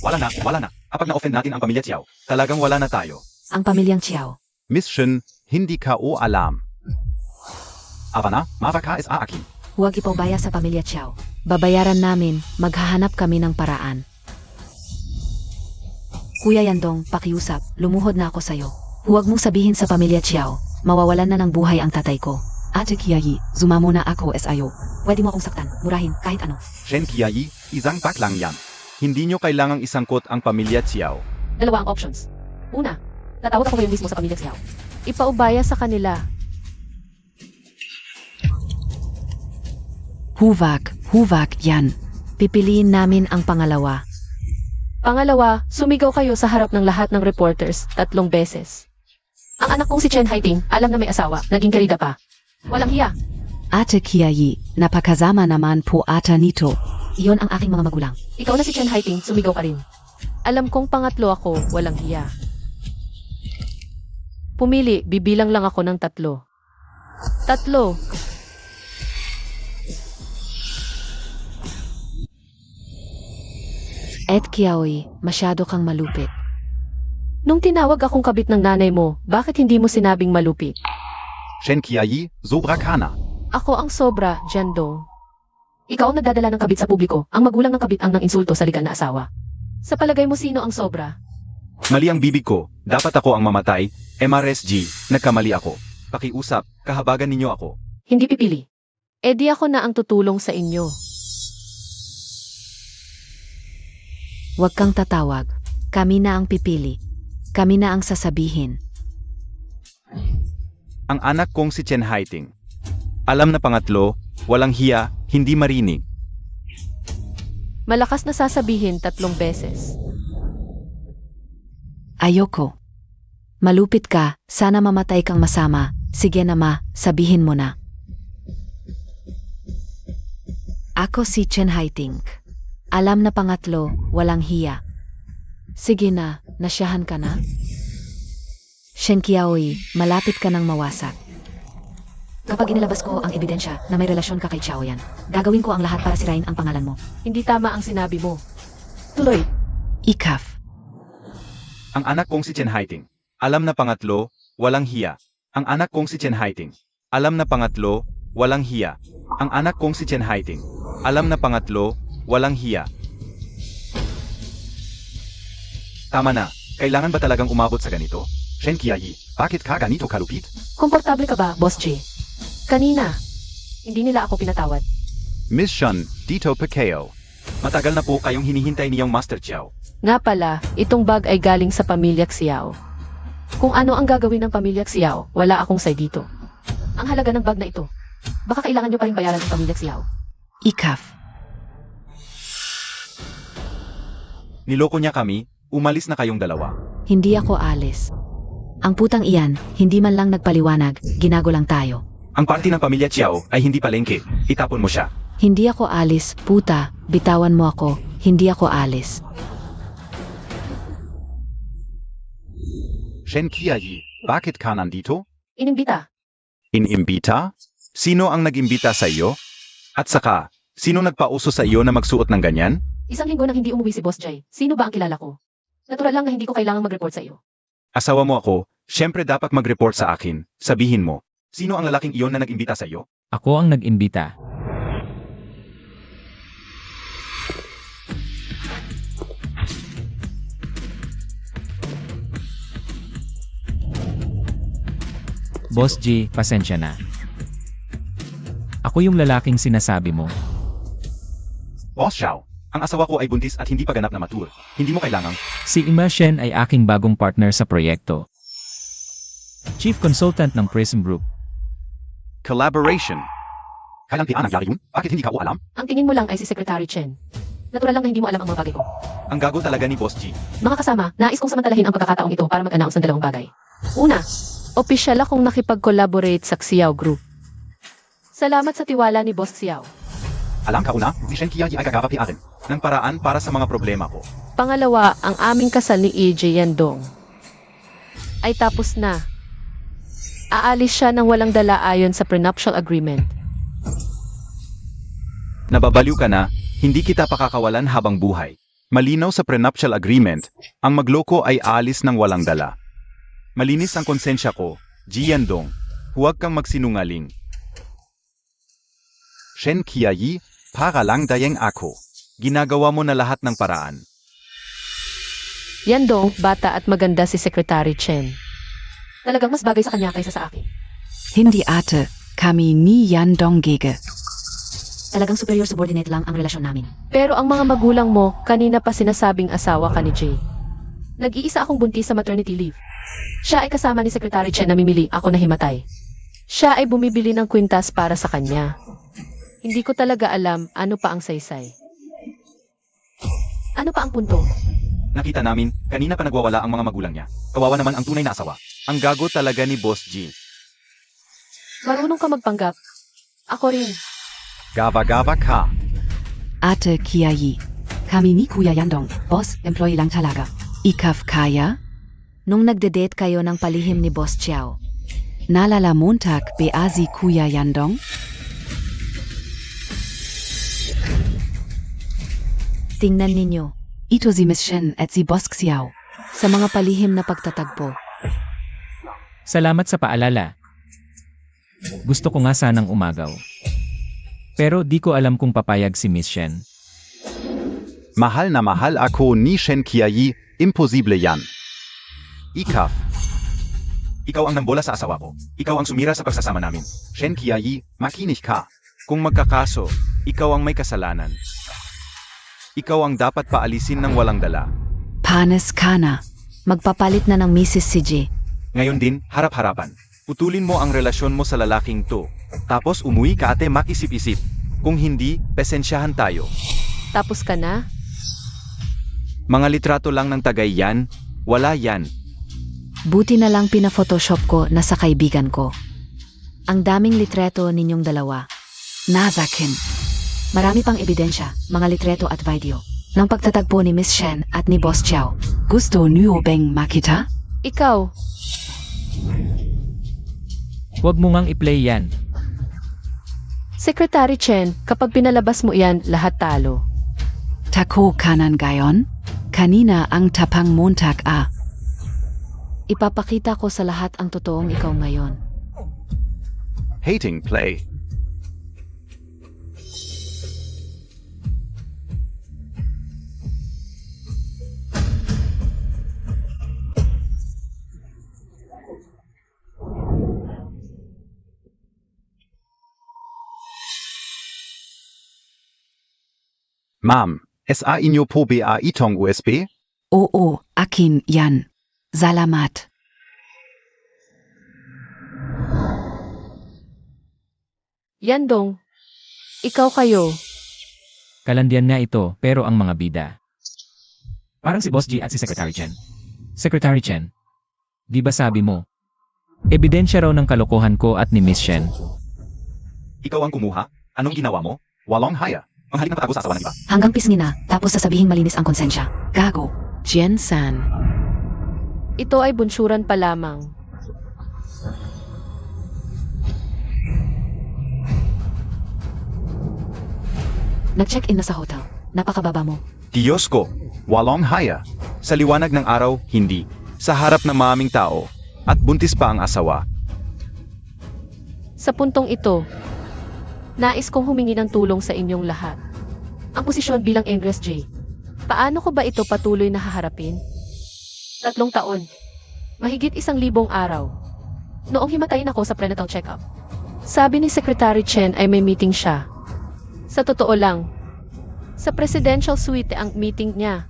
Wala na. Kapag na-offend natin ang pamilya Chiao, talagang wala na tayo. Ang pamilyang Chiao. Miss Shen, hindi ka o alam. Avana, mavaka is aaki. Huwag ipaubaya sa pamilya Chiao. Babayaran namin, maghahanap kami ng paraan. Kuya Yandong, pakiusap, lumuhod na ako sa'yo. Huwag mong sabihin sa pamilya Chiao, mawawalan na ng buhay ang tatay ko. Ate Kiai, sumamo na ako SIO. Pwede mo akong saktan, murahin, kahit ano. Shen Kiai, isang pack lang yan. Hindi nyo kailangang isangkot ang pamilya Xiao. Dalawa ang options. Una, tatawag ako ngayon mismo sa pamilya Xiao. Ipaubaya sa kanila. Huwag yan. Pipiliin namin ang pangalawa. Pangalawa, sumigaw kayo sa harap ng lahat ng reporters 3 beses. Ang anak kong si Chen Haiting, alam na may asawa, naging karida pa. Walang hiya. Ate Kiai, napakasama naman po ata nito. Iyon ang aking mga magulang. Ikaw na si Chen Haiting, sumigaw ka rin. Alam kong pangatlo ako, walang hiya. Pumili, bibilang lang ako ng 3. 3. Ed Kiaoy, masyado kang malupit. Nung tinawag akong kabit ng nanay mo, bakit hindi mo sinabing malupit? Shen Kiai, sobra ka na. Ako ang sobra, Jandong. Ikaw ang nagdadala ng kabit sa publiko, ang magulang ng kabit ang nang insulto sa legal na asawa. Sa palagay mo sino ang sobra? Mali ang bibig ko, dapat ako ang mamatay. MRSG, nagkamali ako. Pakiusap, kahabagan ninyo ako. Hindi pipili. E di ako na ang tutulong sa inyo. Huwag kang tatawag. Kami na ang pipili. Kami na ang sasabihin. Ang anak kong si Chen Haiting. Alam na pangatlo, walang hiya, hindi marinig. Malakas na sasabihin 3 beses. Ayoko. Malupit ka, sana mamatay kang masama. Sige na ma, sabihin mo na. Ako si Chen Haiting. Alam na pangatlo, walang hiya. Sige na, nasyahan ka na? Shen Kiaoy, malapit ka nang mawasak. Kapag inilabas ko ang ebidensya na may relasyon ka kay Xiao Yan, gagawin ko ang lahat para sirain ang pangalan mo. Hindi tama ang sinabi mo. Tuloy. Ikaf. Ang anak kong si Chen Haiting. Alam na pangatlo, walang hiya. Ang anak kong si Chen Haiting. Alam na pangatlo, walang hiya. Ang anak kong si Chen Haiting. Alam na pangatlo, walang hiya. Tama na, kailangan ba talagang umabot sa ganito? Shen Kiai, bakit ka ganito kalupit? Komportable ka ba, Boss J? Kanina, hindi nila ako pinatawad. Miss Shun, Dito Pacquiao. Matagal na po kayong hinihintay niyang Master Chiao. Nga pala, itong bag ay galing sa pamilya Xiao. Kung ano ang gagawin ng pamilya Xiao, wala akong say dito. Ang halaga ng bag na ito, baka kailangan nyo pa rin bayaran ng pamilya Xiao. Ikaf. Niloko niya kami, umalis na kayong dalawa. Hindi ako alis. Ang putang iyan, hindi man lang nagpaliwanag, ginago lang tayo. Ang party ng pamilya Chiao ay hindi palengke, itapon mo siya. Hindi ako alis, puta, bitawan mo ako, hindi ako alis. Shen Kiai, bakit ka nandito? Inimbita. Inimbita? Sino ang nag-imbita sa iyo? At saka, sino nagpauso sa iyo na magsuot ng ganyan? Isang linggo nang hindi umuwi si Boss Jay. Sino ba ang kilala ko? Natural lang na hindi ko kailangang mag-report sa iyo. Asawa mo ako, syempre dapat mag-report sa akin. Sabihin mo, sino ang lalaking iyon na nag-imbita sa iyo? Ako ang nag-imbita. Boss G, pasensya na. Ako yung lalaking sinasabi mo. Boss Xiao, ang asawa ko ay buntis at hindi pa ganap na mature. Hindi mo kailangang... Si Ima Shen ay aking bagong partner sa proyekto. Chief Consultant ng Prism Group. Collaboration. Kailan kaya nangyari yun? Bakit hindi ka o alam? Ang tingin mo lang ay si Secretary Chen. Natural lang na hindi mo alam ang mga bagay ko. Ang gago talaga ni Boss G. Mga kasama, nais kong samantalahin ang pagkakataong ito para mag-announce ng 2 bagay. Una, opisyal akong nakipag-collaborate sa Xiao Group. Salamat sa tiwala ni Boss Xiao. Alam ka una, si Shen Kiai ay kakapapiakin ng paraan para sa mga problema ko. Pangalawa, ang aming kasal ni EJ Yandong ay tapos na. Aalis siya ng walang dala ayon sa prenuptial agreement. Nababaliw ka na, hindi kita pakakawalan habang buhay. Malinaw sa prenuptial agreement, ang magloko ay aalis ng walang dala. Malinis ang konsensya ko, Ji Yandong. Huwag kang magsinungaling. Shen Kiai, para lang dayeng ako. Ginagawa mo na lahat ng paraan. Yandong, bata at maganda si Secretary Chen. Talagang mas bagay sa kanya kaysa sa akin. Hindi ate, kami ni Yandong gege. Talagang superior subordinate lang ang relasyon namin. Pero ang mga magulang mo, kanina pa sinasabing asawa ka ni Jay. Nag-iisa akong buntis sa maternity leave. Siya ay kasama ni Secretary Chen na mimili, ako na himatay. Siya ay bumibili ng kwintas para sa kanya. Hindi ko talaga alam ano pa ang saysay. Ano pa ang punto? Nakita namin, kanina pa nagwawala ang mga magulang niya. Kawawa naman ang tunay na asawa. Ang gago talaga ni Boss G. Marunong ka magpanggap. Ako rin. Gava-gava ka. Ate Kiai. Kami ni Kuya Yandong, boss, employee lang talaga. Ikaf kaya? Nung nagde-date kayo ng palihim ni Boss Chiao, Nalala Montag beasi Kuya Yandong? tingnan ninyo, Ito si Miss Shen at si Boss Xiao. sa mga palihim na pagtatagpo. Salamat sa paalala. Gusto ko nga sanang umagaw. Pero di ko alam kung papayag si Miss Shen. Mahal na mahal ako ni Shen Kiai, imposible yan. Ikaf. Ikaw ang nambola sa asawa ko. Ikaw ang sumira sa pagsasama namin. Shen Kiai, makinig ka. Kung magkakaso, ikaw ang may kasalanan. Ikaw ang dapat paalisin ng walang dala. Panes kana. Magpapalit na ng Mrs. si G. Ngayon din, harap-harapan. Putulin mo ang relasyon mo sa lalaking to. Tapos umuwi ka ate makisip-isip. Kung hindi, pesensyahan tayo. Tapos ka na? Mga litrato lang ng tagay yan, wala yan. Buti na lang pina-photoshop ko na sa kaibigan ko. Ang daming litreto ninyong dalawa. Nazakin. Marami pang ebidensya, mga litreto at video, ng pagtatagpo ni Miss Shen at ni Boss Chiao. Gusto niyo bang makita? Ikaw. Huwag mo ngang i-play yan. Secretary Chen, kapag pinalabas mo iyan, lahat talo. Tako kanan gayon? Kanina ang tapang Montag Ipapakita ko sa lahat ang totoong ikaw ngayon. Hating play. Ma'am, SA inyo po ba itong USB? Oo, akin yan. Salamat. Yandong, ikaw kayo. Kalandian nga ito, pero ang mga bida. Parang si Boss G at si Secretary Chen. Secretary Chen, di ba sabi mo? Ebidensya raw ng kalokohan ko at ni Miss Shen. Ikaw ang kumuha? Anong ginawa mo? Walang haya. Ang halik na patago sa asawa ng iba. Hanggang pisngi na, tapos sasabihing malinis ang konsensya. Gago. Jian-san. Ito ay bunsuran pa lamang. Nag-check-in na sa hotel. Napakababa mo. Diyos ko, walang haya. Sa liwanag ng araw, hindi. Sa harap ng maraming tao. At buntis pa ang asawa. Sa puntong ito, nais kong humingi ng tulong sa inyong lahat. Ang posisyon bilang Ingress J. Paano ko ba ito patuloy na haharapin? 3 taon. Mahigit 1,000 araw. Noong himatayin ako sa prenatal check-up. Sabi ni Secretary Chen ay may meeting siya. Sa totoo lang, sa presidential suite ang meeting niya.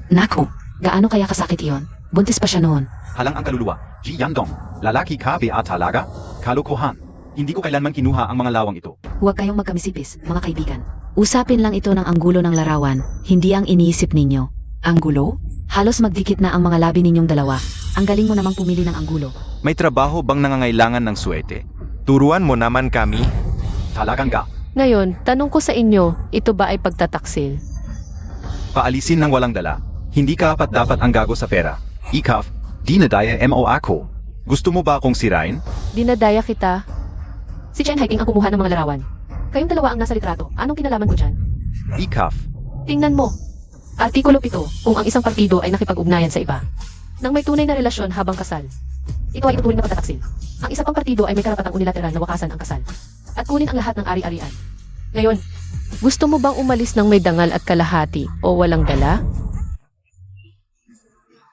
Naku, gaano kaya kasakit iyon? Buntis pa siya noon. Halang ang kaluluwa. Ji Yandong, lalaki ka ba talaga? Kalokohan. Hindi ko kailanman kinuha ang mga lawang ito. Huwag kayong magkamisipis, mga kaibigan. Usapin lang ito ng anggulo ng larawan, hindi ang iniisip ninyo. Anggulo? Halos magdikit na ang mga labi ninyong dalawa. Ang galing mo namang pumili ng anggulo. May trabaho bang nangangailangan ng suwete? Turuan mo naman kami. Talagang ga. Ngayon, tanong ko sa inyo, ito ba ay pagtataksil? Paalisin ng walang dala. Hindi ka dapat ang gago sa pera. Ikaf, di nadaya mo ako. Gusto mo ba akong sirain? Dinadaya kita? Si Chen Haiting ang kumuha ng mga larawan. Kayong dalawa ang nasa litrato. Anong kinalaman ko dyan? Ikaf. Tingnan mo. Artikulo 7, kung ang isang partido ay nakipag-ugnayan sa iba. Nang may tunay na relasyon habang kasal. Ito ay ituturing na pagtataksil. Ang isang pang partido ay may karapatang unilateral na wakasan ang kasal. At kunin ang lahat ng ari-arian. Ngayon, Gusto mo bang umalis ng may dangal at kalahati o walang dala?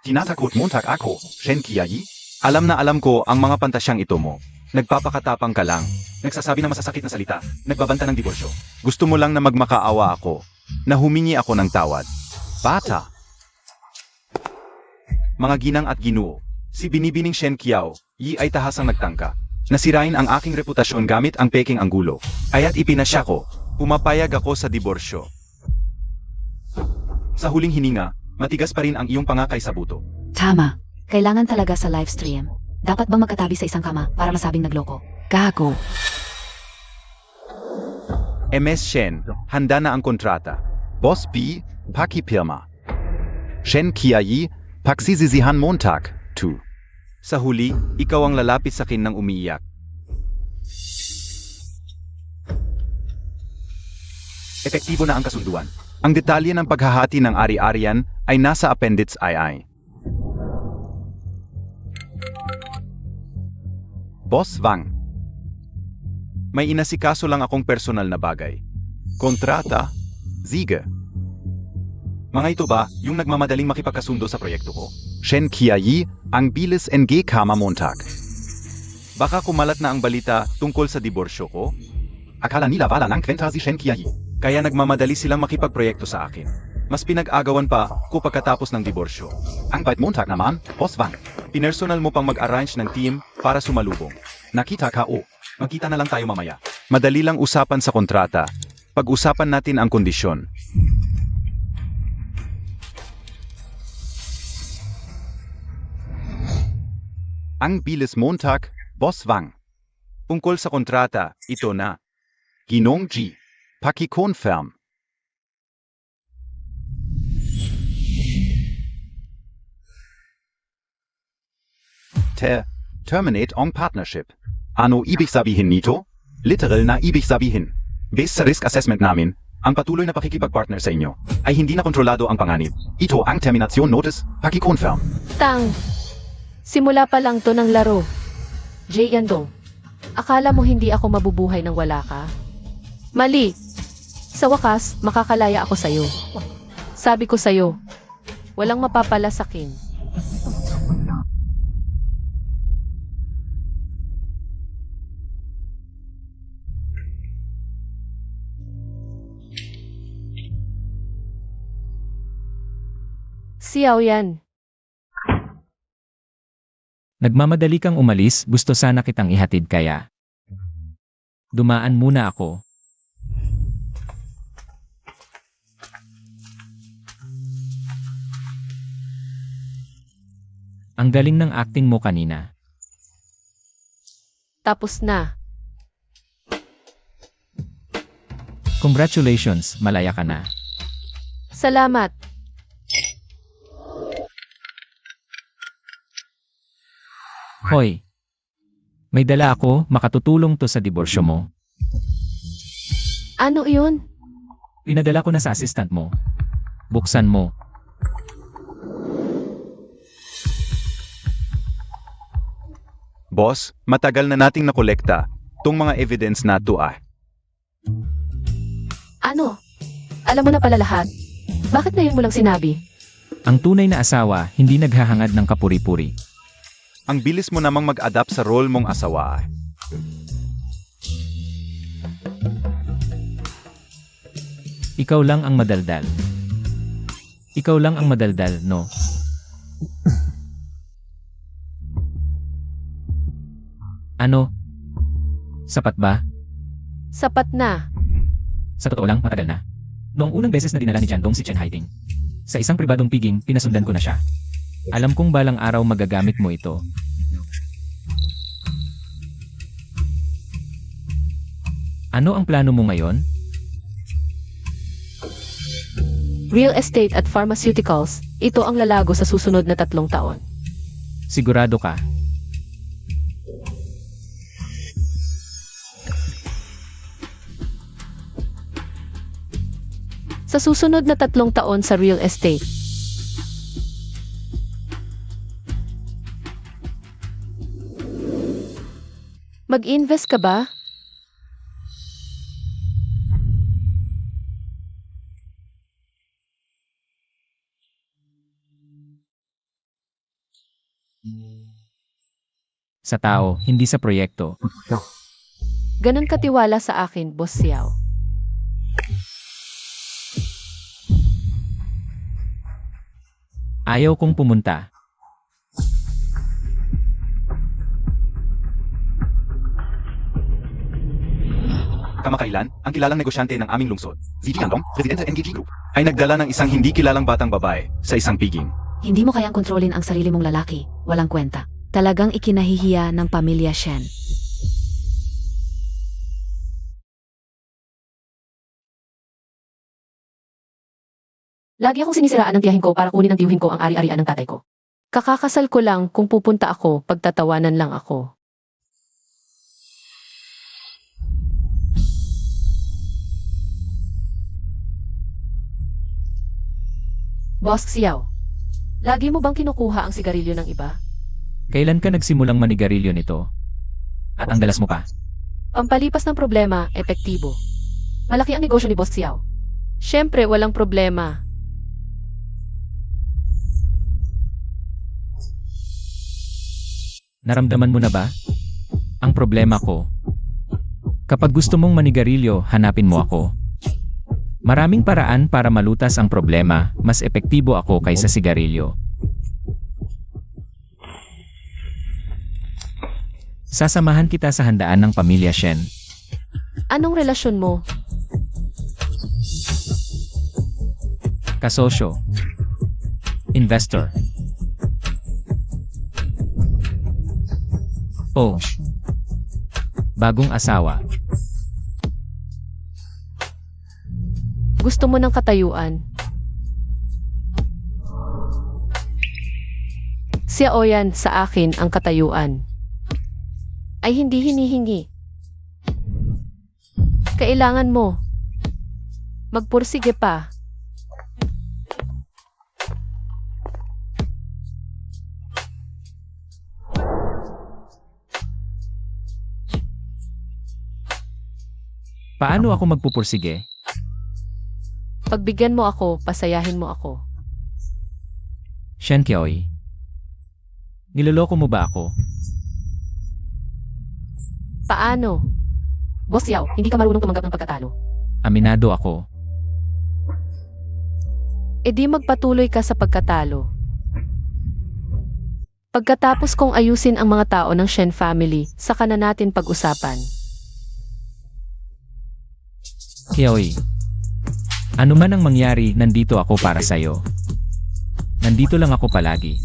Tinatakot Montag ako, Shen Kiayi? Alam na alam ko ang mga pantasyang ito mo. Nagpapakatapang ka lang. Nagsasabi ng masasakit na salita. Nagbabanta ng diborsyo. Gusto mo lang na magmakaawa ako. Na humingi ako ng tawad. Bata! Mga ginang at ginoo, si binibining Shen Kiao, Yi ay tahasang nagtangka. Nasirain ang aking reputasyon gamit ang peking anggulo. Kaya't ipinasya ko, pumapayag ako sa diborsyo. Sa huling hininga, matigas pa rin ang iyong pangakay sa buto. Tama. Kailangan talaga sa live stream. Dapat bang magkatabi sa isang kama para masabing nagloko? Gago. MS Shen, handa na ang kontrata. Boss B, Pakipirma. Shen Kiayi, Paksisisihan Montag, 2. Sa huli, ikaw ang lalapit sa akin ng umiiyak. Epektibo na ang kasunduan. Ang detalye ng paghahati ng ari-arian ay nasa Appendix II. Boss Wang. May inasikaso lang akong personal na bagay. Kontrata. Siege. Mga ito ba yung nagmamadaling makipagkasundo sa proyekto ko? Shen Kiayi, ang bilis NG Kama Montag. Baka kumalat na ang balita tungkol sa diborsyo ko? Akala nila wala ng kwenta si Shen Kiayi. Kaya nagmamadali silang makipagproyekto sa akin. Mas pinag-agawan pa ko pagkatapos ng diborsyo. Ang bait Montag naman, Boss Wang. Pinersonal mo pang mag-arrange ng team para sumalubong. Nakita ka o. Magkita na lang tayo mamaya. Madali lang usapan sa kontrata. Pag-usapan natin ang kondisyon. Ang bilis Montag, Boss Wang. Tungkol sa kontrata, ito na. Ginong G. Pakikonfirm. Terminate ang partnership. Ano ibig sabihin nito? Literal na ibig sabihin. Based sa risk assessment namin, ang patuloy na pakikipag-partner sa inyo ay hindi na kontrolado ang panganib. Ito ang termination notice, pakikonfirm. Tang! Simula pa lang to ng laro. Jay Yandong, akala mo hindi ako mabubuhay nang wala ka? Mali! Sa wakas, makakalaya ako sa'yo. Sabi ko sa'yo, walang mapapala sakin. Siyaw yan. Nagmamadali kang umalis, gusto sana kitang ihatid kaya. Dumaan muna ako. Ang galing ng acting mo kanina. Tapos na. Congratulations, malaya ka na. Salamat. Hoy! May dala ako, makatutulong to sa diborsyo mo. Ano iyon? Pinadala ko na sa assistant mo. Buksan mo. Boss, matagal na nating nakolekta tong mga evidence na to ah. Ano? Alam mo na pala lahat. Bakit ngayon mo lang sinabi? Ang tunay na asawa, hindi naghahangad ng kapuri-puri. Ang bilis mo namang mag-adapt sa role mong asawa ah. Ikaw lang ang madaldal. Ikaw lang ang madaldal, no? Ano? Sapat ba? Sapat na. Sa totoo lang, matagal na. Noong unang beses na dinala ni Jandong si Chen Haiting, sa isang pribadong piging, pinasundan ko na siya. Alam kong balang araw magagamit mo ito. Ano ang plano mo ngayon? Real estate at pharmaceuticals, ito ang lalago sa susunod na 3 taon. Sigurado ka? Sa susunod na 3 taon sa real estate. Mag-invest ka ba? Sa tao, hindi sa proyekto. Ganon katiwala sa akin, Boss Xiao. Ayaw kong pumunta. Kamakailan, ang kilalang negosyante ng aming lungsod, si Jiandong, presidente ng NGG Group, ay nagdala ng isang hindi kilalang batang babae sa isang piging. Hindi mo kayang kontrolin ang sarili mong lalaki. Walang kwenta. Talagang ikinahihiya ng pamilya Shen. Lagi akong sinisiraan ng tiyahin ko para kunin ng tiyuhin ko ang ari-arian ng tatay ko. Kakakasal ko lang kung pupunta ako, pagtatawanan lang ako. Boss Xiao, lagi mo bang kinukuha ang sigarilyo ng iba? Kailan ka nagsimulang manigarilyo nito? At ang dalas mo pa? Pampalipas ng problema, epektibo. Malaki ang negosyo ni Boss Xiao. Siyempre, walang problema. Naramdaman mo na ba? Ang problema ko. Kapag gusto mong manigarilyo, hanapin mo ako. Maraming paraan para malutas ang problema, mas epektibo ako kaysa sigarilyo. Sasamahan kita sa handaan ng pamilya Shen. Anong relasyon mo? Kasosyo. Investor. O. Bagong asawa. Gusto mo ng katayuan? Xiao yan sa akin ang katayuan. Ay hindi hinihingi. Kailangan mo. Magpursige pa. Paano ako magpupursige? Pagbigyan mo ako, pasayahin mo ako. Shen Kioi. Niloloko mo ba ako? Paano? Boss Xiao, hindi ka marunong tumanggap ng pagkatalo. Aminado ako. E di magpatuloy ka sa pagkatalo. Pagkatapos kong ayusin ang mga tao ng Shen family, saka na natin pag-usapan. Kioi. Ano man ang mangyari, nandito ako para sa'yo. Nandito lang ako palagi.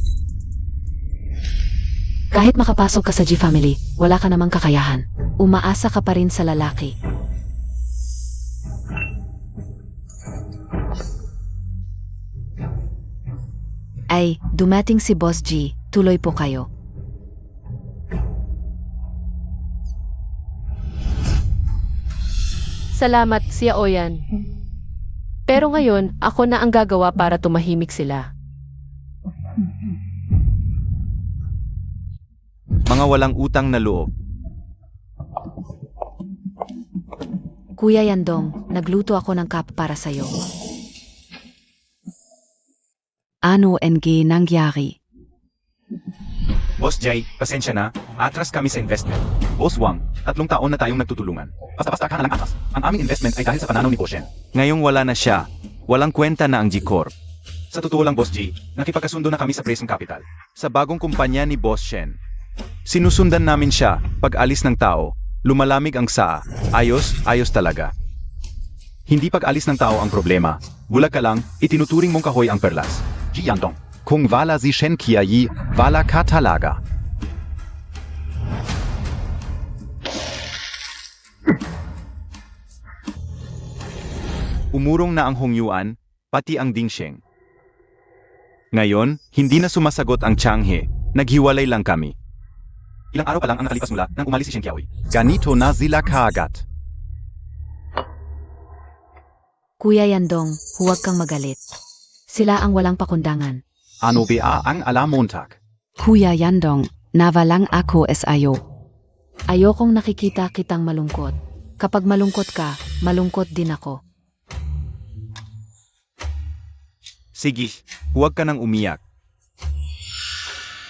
Kahit makapasok ka sa G-Family, wala ka namang kakayahan. Umaasa ka pa rin sa lalaki. Ay, dumating si Boss G. Tuloy po kayo. Salamat, Xiao yan. Pero ngayon, ako na ang gagawa para tumahimik sila. Mga walang utang na loob. Kuya Yandong, nagluto ako ng cup para sa'yo. Ano NG nangyari? Boss Jay, pasensya na. Atras kami sa investment. Boss Wang, 3 taon na tayong nagtutulungan. Basta-basta ka na lang atras. Ang aming investment ay dahil sa pananaw ni Boss Shen. Ngayong wala na siya, walang kwenta na ang G-Corp. Sa totoo lang Boss G, nakipagkasundo na kami sa Prism Capital. Sa bagong kumpanya ni Boss Shen. Sinusundan namin siya, pag alis ng tao, lumalamig ang saa. Ayos, ayos talaga. Hindi pag-alis ng tao ang problema. Bulag ka lang, itinuturing mong kahoy ang perlas. Ji Yandong. Kung wala si Shen Kiayi, wala ka talaga. Umurong na ang Hongyuan, pati ang Dingsheng. Ngayon, hindi na sumasagot ang Changhe, naghiwalay lang kami. Ilang araw pa lang ang nakalipas mula nang umalis si Shen Kiaoy. Ganito na sila kaagad. Kuya Yandong, huwag kang magalit. Sila ang walang pakundangan. Ano ba ang alamontag? Kuya Yandong, nawalang ako SIO. Ayokong nakikita kitang malungkot. Kapag malungkot ka, malungkot din ako. Sige, huwag ka nang umiyak.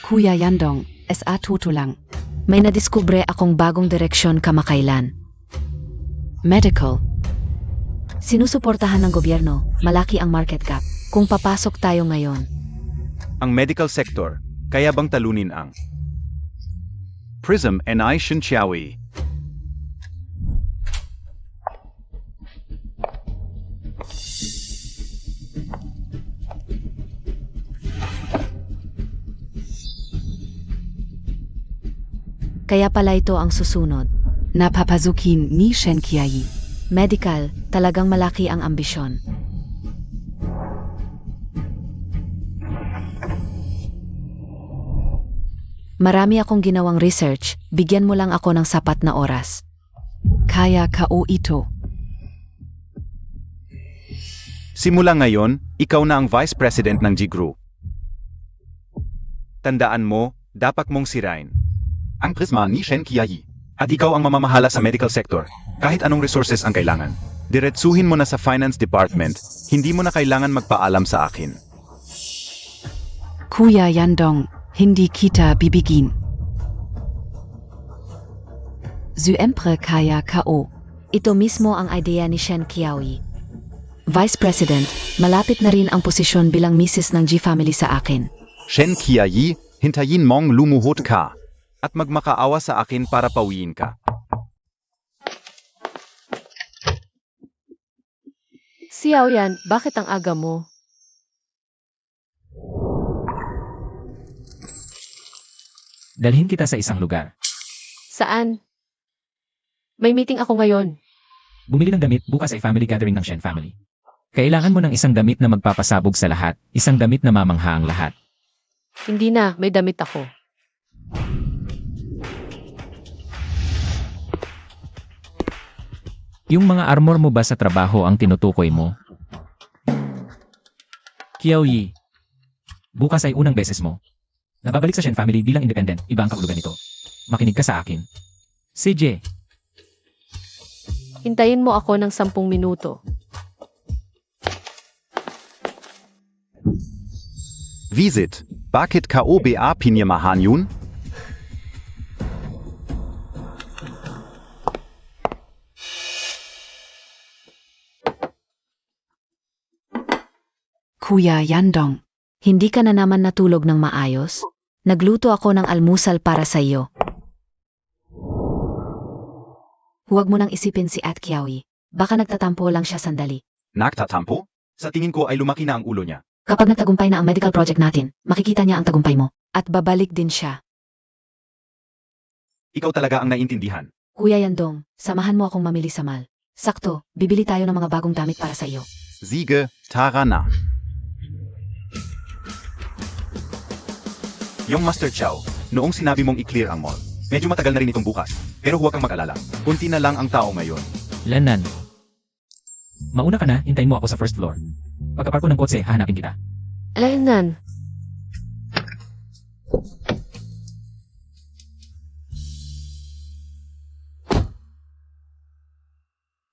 Kuya Yandong, SA tutulang. May nadiskubre akong bagong direksyon kamakailan. Medical. Sinusuportahan ng gobyerno, malaki ang market cap. Kung papasok tayo ngayon, Ang medical sector, kaya bang talunin ang Prism NI Shinchiawi. kaya pala ito ang susunod. Napapasukin ni Shen Qiayi. Medical, talagang malaki ang ambisyon. Marami akong ginawang research, bigyan mo lang ako ng sapat na oras. Kaya Kao ito. simula ngayon, ikaw na ang Vice President ng G Group. Tandaan mo, dapat mong sirain. Ang Prisma ni Shen Qiayi. At ikaw ang mamamahala sa medical sector, kahit anong resources ang kailangan. Diretsuhin mo na sa finance department, hindi mo na kailangan magpaalam sa akin. Kuya Yandong, hindi kita bibigin. Zuempre kaya Kao. Ito mismo ang idea ni Shen Qiayi. Vice President, malapit na rin ang posisyon bilang misis ng G family sa akin. Shen Qiayi, hintayin mong lumuhod ka. At magmakaawa sa akin para pawiin ka. Xiao Yan, bakit ang aga mo? Dalhin kita sa isang lugar. Saan? May meeting ako ngayon. Bumili ng damit, bukas ay family gathering ng Shen family. Kailangan mo ng isang damit na magpapasabog sa lahat, isang damit na mamangha ang lahat. Hindi na, may damit ako. Yung mga armor mo ba sa trabaho ang tinutukoy mo? Qiaoyi, bukas ay unang beses mo. Nababalik sa Shen family bilang independent, iba ang kahulugan nito. Makinig ka sa akin. CJ, Hintayin mo ako ng 10 minuto. Visit, bakit KOBA pinyamahan yun? Kuya Yandong. Hindi ka na naman natulog ng maayos? Nagluto ako ng almusal para sa iyo. Huwag mo nang isipin si At Qiaoyi. Baka nagtatampo lang siya sandali. Nagtatampo? Sa tingin ko ay lumaki na ang ulo niya. Kapag nagtagumpay na ang medical project natin, makikita niya ang tagumpay mo. At babalik din siya. Ikaw talaga ang naiintindihan. Kuya Yandong, samahan mo akong mamili sa mall. Sakto, bibili tayo ng mga bagong damit para sa iyo. Siege, tara na. Yung Master Chow, noong sinabi mong i-clear ang mall, medyo matagal na rin itong bukas. Pero huwag kang mag-alala. Kunti na lang ang tao ngayon. Lanan. Mauna ka na, hintayin mo ako sa first floor. Pagkapark ko ng kotse, hahanapin kita. Alayanan.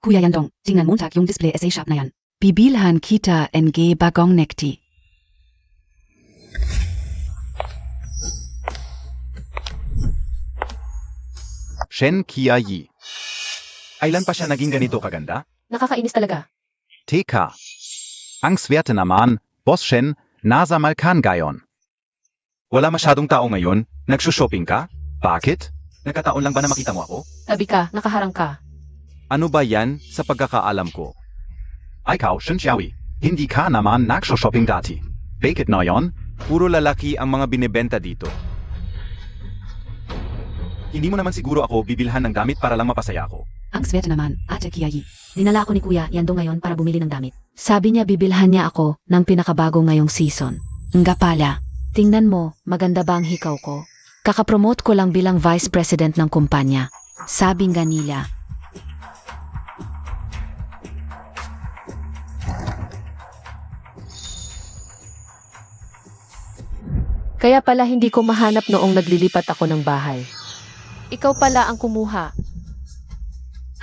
Kuya Yandong, tingnan Montag yung display SA shop na yan. Bibilhan kita NG bagong nekti. Shen Qiayi. Kailan pa siya naging ganito kaganda? Nakakainis talaga. TK. Ang swerte naman, Boss Shen, nasa Malkan gayon. Wala masyadong tao ngayon? Nagsushopping ka? Bakit? Nagkataon lang ba na makita mo ako? Tabi ka, nakaharang ka. Ano ba yan sa pagkakaalam ko? Ikaw, Shen Qiaoyi. Hindi ka naman nagsho-shopping dati. Bakit na yon? Puro lalaki ang mga binebenta dito. Hindi mo naman siguro ako bibilhan ng damit para lang mapasaya ako. Ang swerte naman, Ate Qiayi. Dinala ako ni Kuya Yandong ngayon para bumili ng damit. Sabi niya bibilhan niya ako ng pinakabago ngayong season. Nga pala, tingnan mo, maganda ba ang hikaw ko? Kakapromote ko lang bilang Vice President ng kumpanya. Sabi nga nila. Kaya pala hindi ko mahanap noong naglilipat ako ng bahay. Ikaw pala ang kumuha.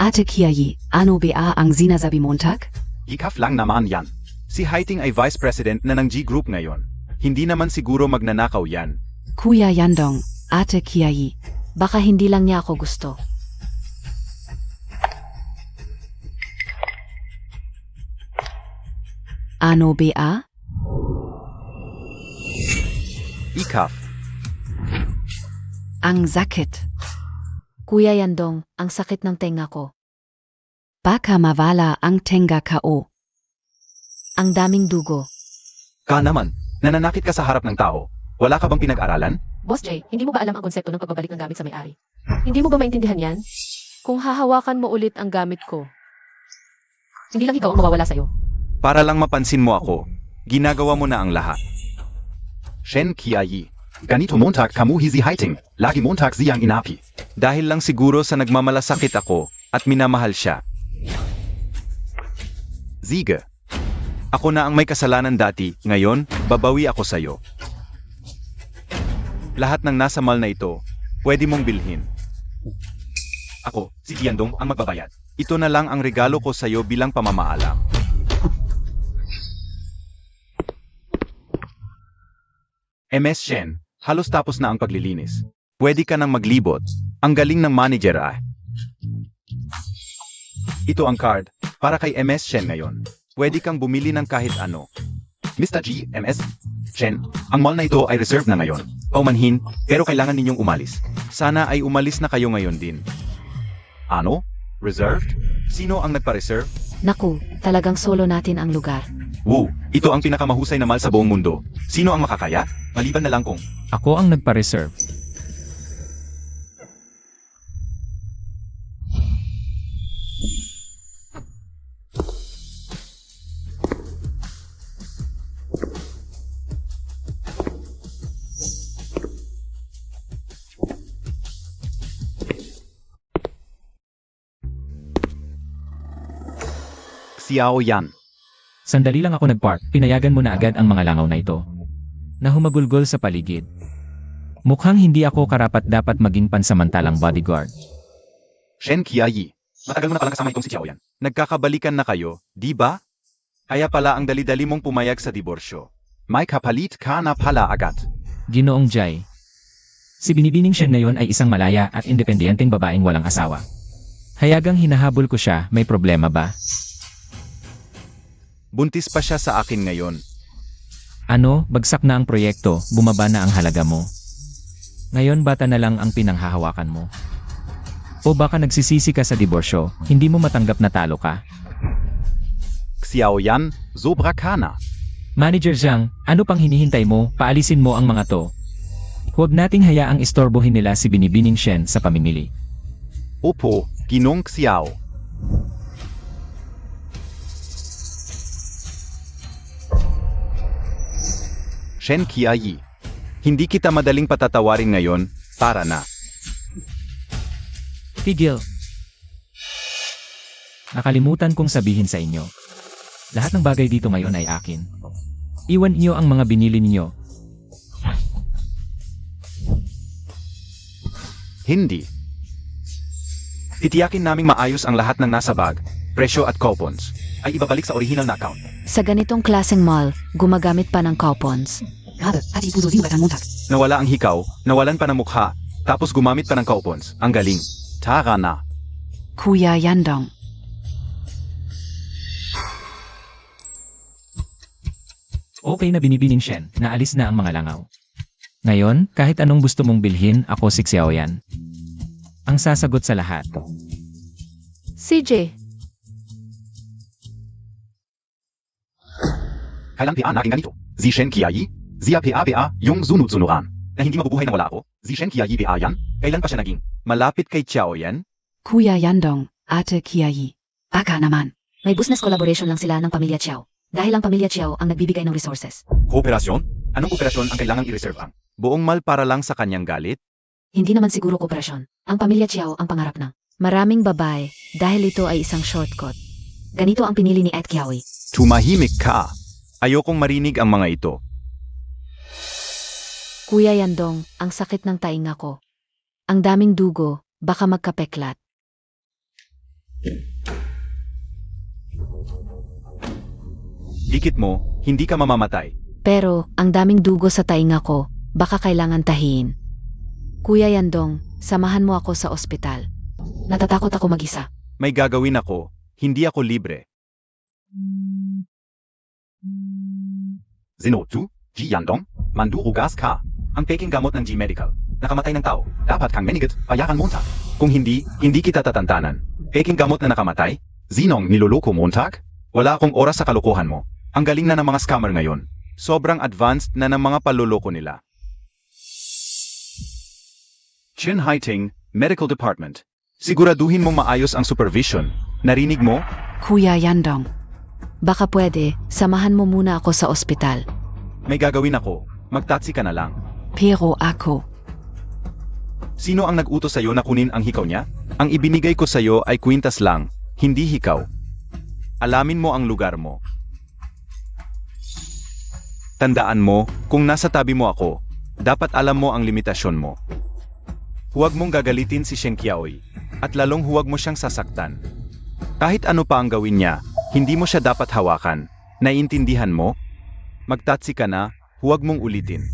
Ate Qiayi, ano ba ang sinasabi Montag? Ikaf lang naman yan. Si Haiting ay Vice President na ng G Group ngayon. Hindi naman siguro magnanakaw yan. Kuya Yandong, Ate Qiayi. Baka hindi lang niya ako gusto. Ano ba? Ikaf. Ang sakit. Kuya Yandong, ang sakit ng tenga ko. Baka mawala ang tenga ko. Ang daming dugo. Ka naman, nananakit ka sa harap ng tao. Wala ka bang pinag-aralan? Boss Jay, hindi mo ba alam ang konsepto ng pagbabalik ng gamit sa may-ari? Hindi mo ba maintindihan yan? Kung hahawakan mo ulit ang gamit ko, hindi lang ikaw ang mawawala sa'yo. Para lang mapansin mo ako, ginagawa mo na ang lahat. Shen Kiayi. Ganito Montag kamuhi si Haiting. Lagi Montag siyang inapi. Dahil lang siguro sa nagmamalasakit ako at minamahal siya. Siege. Ako na ang may kasalanan dati, ngayon, babawi ako sa'yo. Lahat ng nasa mall na ito, pwede mong bilhin. Ako, si Tiandong ang magbabayad. Ito na lang ang regalo ko sa'yo bilang pamamaalam. MS Shen. Halos tapos na ang paglilinis. Pwede ka nang maglibot. Ang galing ng manager ah. Ito ang card para kay MS Shen ngayon. Pwede kang bumili ng kahit ano. Mr. G, MS, Shen, ang mall na ito ay reserve na ngayon. Paumanhin, pero kailangan ninyong umalis. Sana ay umalis na kayo ngayon din. Ano? Reserved? Sino ang nagpa-reserve? Naku, talagang solo natin ang lugar. Woo, ito ang pinakamahusay na mall sa buong mundo. Sino ang makakaya? Maliban na lang kung Ako ang nagpa-reserve. Xiao Yan. Sandali lang ako nagpark, pinayagan mo na agad ang mga langaw na ito. Na humagulgol sa paligid. Mukhang hindi ako karapat-dapat maging pansamantalang bodyguard. Shen Kiayi. Matagal mo na palang kasama itong si Xiao Yan. Nagkakabalikan na kayo, di ba? Kaya pala ang dali-dali mong pumayag sa diborsyo. May kapalit ka na pala agad. Ginoong Jai. Si Binibining Shen ngayon ay isang malaya at independenteng babaeng walang asawa. Hayagang hinahabol ko siya, may problema ba? Buntis pa siya sa akin ngayon. Ano, bagsak na ang proyekto, bumaba na ang halaga mo. Ngayon bata na lang ang pinanghahawakan mo. O baka nagsisisi ka sa diborsyo, hindi mo matanggap na talo ka. Xiao Yan, sobra ka na. Manager Zhang, ano pang hinihintay mo, paalisin mo ang mga to. Huwag nating hayaang istorbohin nila si Binibining Shen sa pamimili. Opo, Ginong Xiao. Shen Kiayi. Hindi kita madaling patatawarin ngayon, para na. Tigil. Nakalimutan kong sabihin sa inyo. Lahat ng bagay dito ngayon ay akin. Iwan niyo ang mga binili niyo. Hindi. Titiyakin naming maayos ang lahat ng nasa bag, presyo at coupons. Ay ibabalik sa original na account. Sa ganitong klaseng mall, gumagamit pa ng coupons. Nawala ang hikaw, nawalan pa ng mukha, tapos gumamit pa ng coupons. Ang galing. Tara na. Kuya Yandong. Okay na Binibining Shen, naalis na ang mga langaw. Ngayon, kahit anong gusto mong bilhin, ako si Xiaoyan. Ang sasagot sa lahat. CJ, Kailang PA naging ganito. Si Shen Kiayi, Zia PA, yung sunod-sunuran. Na hindi mabubuhay nang wala ako. Si Shen Kiayi PA yan, kailan pa siya naging? Malapit kay Xiao yan? Kuya Yandong, Ate Kiayi. Baka naman. May business collaboration lang sila ng pamilya Chiao. Dahil ang pamilya Chiao ang nagbibigay ng resources. Kooperasyon? Anong kooperasyon ang kailangang i-reserve ang? Buong mal para lang sa kanyang galit? Hindi naman siguro kooperasyon. Ang pamilya Chiao ang pangarap ng maraming babae dahil ito ay isang shortcut. Ganito ang pinili ni Ed Kiawi. Tumahimik ka. Ayokong marinig ang mga ito. Kuya Yandong, ang sakit ng tainga ko. Ang daming dugo, baka magkapeklat. Dikit mo, hindi ka mamamatay. Pero, ang daming dugo sa tainga ko, baka kailangan tahiin. Kuya Yandong, samahan mo ako sa ospital. Natatakot ako mag-isa. May gagawin ako, hindi ako libre. Sino tu? Ji Yandong? Mandurugas ka. Ang peking gamot ng G-Medical. Nakamatay ng tao. Dapat kang manigit, bayaran montag. Kung hindi, hindi kita tatantanan. Peking gamot na nakamatay? Sinong niloloko montag? Wala akong oras sa kalokohan mo. Ang galing na ng mga scammer ngayon. Sobrang advanced na ng mga paloloko nila. Chin Haiting, Medical Department. Siguraduhin mong maayos ang supervision. Narinig mo? Kuya Yandong. Baka pwede, samahan mo muna ako sa ospital. May gagawin ako. Magtatsi ka na lang. Pero ako. Sino ang nag-utos sa'yo na kunin ang hikaw niya? Ang ibinigay ko sa'yo ay kwintas lang, hindi hikaw. Alamin mo ang lugar mo. Tandaan mo, kung nasa tabi mo ako, dapat alam mo ang limitasyon mo. Huwag mong gagalitin si Shen Qiaoyi, at lalong huwag mo siyang sasaktan. Kahit ano pa ang gawin niya, hindi mo siya dapat hawakan. Naiintindihan mo? Magtatsi ka na, huwag mong ulitin.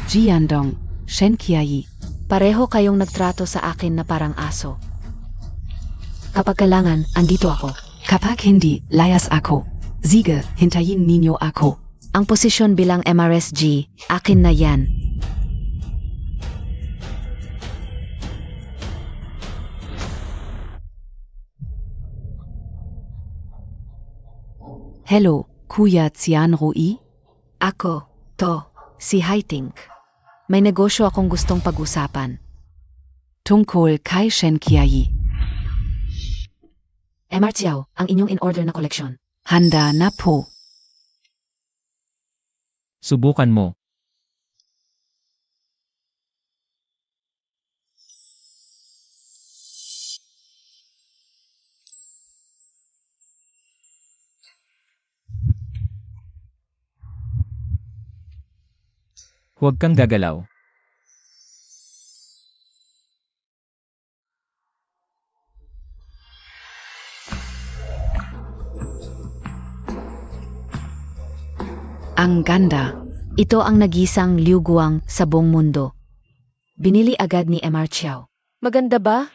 Ji Yandong. Shen Qiaoyi. Pareho kayong nagtrato sa akin na parang aso. Kapag kailangan, andito ako. Kapag hindi, layas ako. Sige, hintayin ninyo ako. Ang posisyon bilang MRSG, akin na yan. Hello, Kuya Qianrui? Ako, si Haiting. May negosyo akong gustong pag-usapan. Tungkol kay Shen Qiaoyi. MR Xiao, ang inyong in-order na koleksyon. Handa na po. Subukan mo. Huwag kang gagalaw. Ang ganda. Ito ang nagisang Liu Guang sa buong mundo. Binili agad ni MR Xiao. Maganda ba?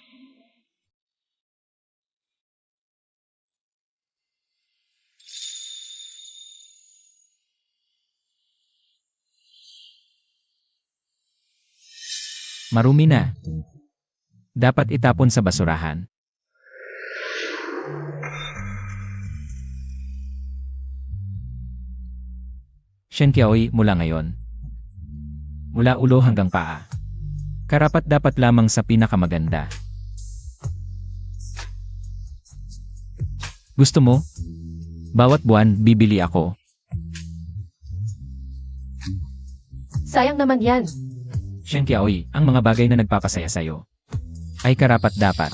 Marumi na. Dapat itapon sa basurahan. Shen Qiaoyi mula ngayon. Mula ulo hanggang paa. Karapat-dapat lamang sa pinakamaganda. Gusto mo? Bawat buwan, bibili ako. Sayang naman yan. Shen Qiaoyi, ang mga bagay na nagpapasaya sa'yo ay karapat-dapat.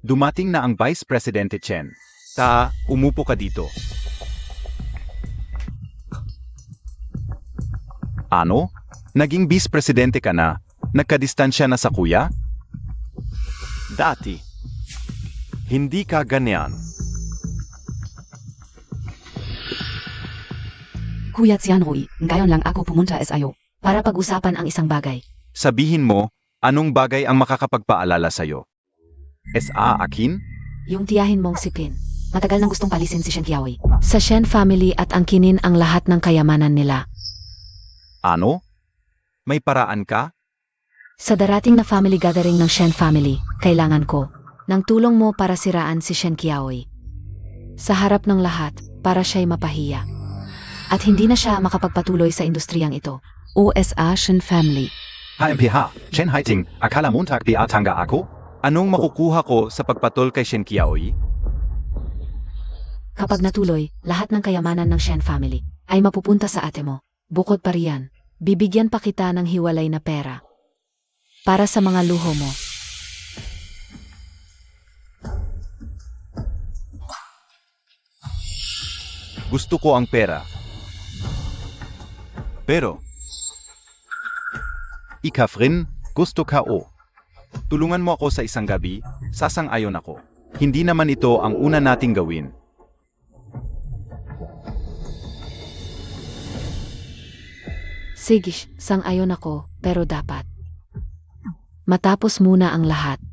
Dumating na ang Vice Presidente Chen. Umupo ka dito. Ano? Naging Vice Presidente ka na? Nagkadistansya na sa kuya? Dati. Hindi ka ganyan. Kuya Qianrui, ngayon lang ako pumunta SIO. Para pag-usapan ang isang bagay. Sabihin mo, anong bagay ang makakapagpaalala sa'yo? SA akin? Yung tiyahin mong si Pin. Matagal nang gustong palisin si Shen Qiaoyi. Sa Shen family at angkinin ang lahat ng kayamanan nila. Ano? May paraan ka? Sa darating na family gathering ng Shen family, kailangan ko ng tulong mo para siraan si Shen Qiaoyi. Sa harap ng lahat, para siya'y mapahiya. At hindi na siya makapagpatuloy sa industriyang ito. OSA Shen Family. HMPH, Chen Haiting, akala montag biatanga ako? Anong makukuha ko sa pagpatol kay Shen Qiaoyi? Kapag natuloy, lahat ng kayamanan ng Shen family ay mapupunta sa ate mo. Bukod pa riyan, bibigyan pa kita ng hiwalay na pera para sa mga luho mo. Gusto ko ang pera. Pero, Ikafrin, gusto ka o. tulungan mo ako sa isang gabi, sasang-ayon ako. Hindi naman ito ang una nating gawin. Sige, sang-ayon ako, pero dapat. Matapos muna ang lahat.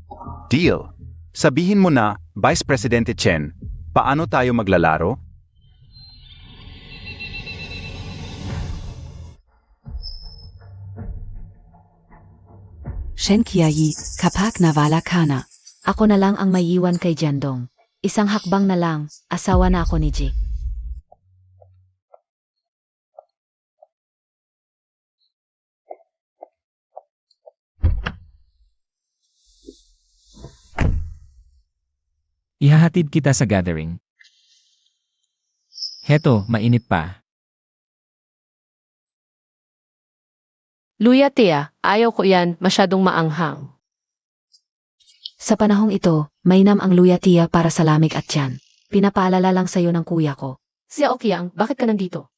Deal. Sabihin mo na, Vice Presidente Chen, paano tayo maglalaro? Shen Kiayi, kapag nawala ka na. Ako na lang ang maiiwan kay Jiandong. Isang hakbang na lang, asawa na ako ni Ji. Ihahatid kita sa gathering. Heto, mainit pa. Luya Tia, ayaw ko yan, masyadong maanghang. Sa panahong ito, mainam ang luya tiya para sa lamig at tiyan. Pinapaalala lang sa'yo ng kuya ko. Siya Okyang, bakit ka nandito?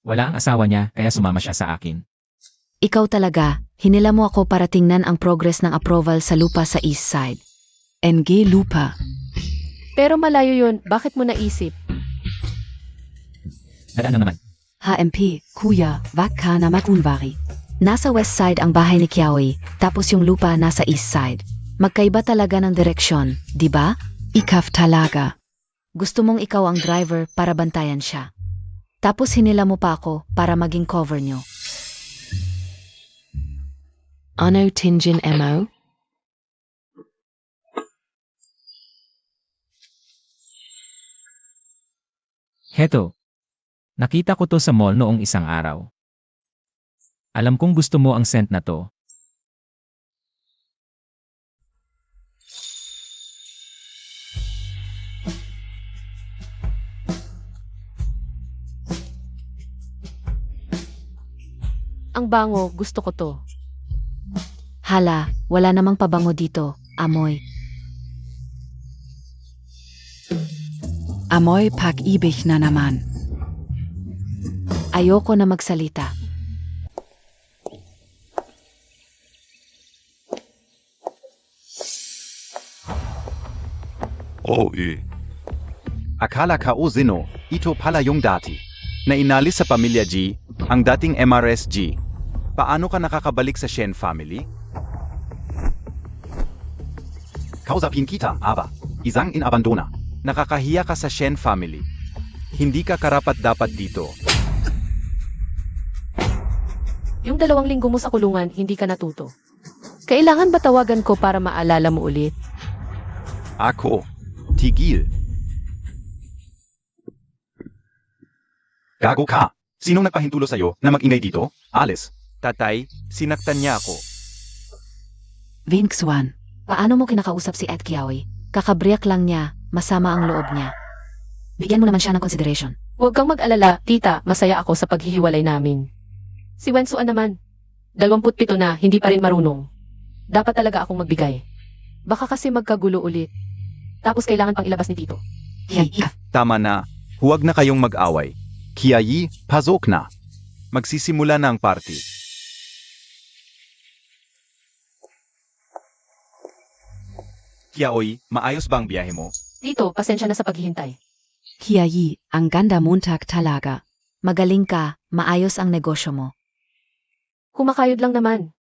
Wala ang asawa niya, kaya sumama siya sa akin. Ikaw talaga, hinila mo ako para tingnan ang progress ng approval sa lupa sa East Side. NG Lupa. Pero malayo yun, bakit mo naisip? Dadaan na naman. HMP, Kuya, wag ka na magunwari. Nasa West Side ang bahay ni Kiaoy, tapos yung lupa nasa East Side. Magkaiba talaga ng direksyon, di ba? Ikaf talaga. Gusto mong ikaw ang driver para bantayan siya. Tapos hinila mo pa ako para maging cover nyo. Ano Tinjin Mo? Heto. Nakita ko to sa mall noong isang araw. Alam kong gusto mo ang scent na to. Ang bango, gusto ko to. Hala, wala namang pabango dito, amoy. Amoy pag-ibig na naman. Ayoko na magsalita. Akala ka o Zino, ito pala yung dati. Na inalis sa pamilya G, ang dating MRSG. Paano ka nakakabalik sa Shen family? Kausapin kita, aber. Isang in abandona. Nakakahiya ka sa Shen family. Hindi ka karapat-dapat dito. Yung 2 linggo mo sa kulungan, hindi ka natuto. Kailangan ba tawagan ko para maalala mo ulit? Ako. Tigil. Gago ka. Sinong nagpahintulo sa'yo na mag-ingay dito? Alice. Tatay, sinaktan niya ako. Vinxuan. Paano mo kinakausap si Ed Kiaoy? Kakabriyak lang niya, masama ang loob niya. Bigyan mo naman siya ng consideration. Huwag kang mag-alala, tita, masaya ako sa paghihiwalay namin. Si Wensuan naman, 27 na, hindi pa rin marunong. Dapat talaga akong magbigay. Baka kasi magkagulo ulit. Tapos kailangan pang ilabas ni Tito. Ikaf. Tama na, huwag na kayong mag-away. Kiayi, pasok na. Magsisimula na ang party. Kiaoy, maayos ba ang biyahe mo? Tito, pasensya na sa paghihintay. Kiayi, ang ganda Montag talaga. Magaling ka, maayos ang negosyo mo. Kumakayod lang naman.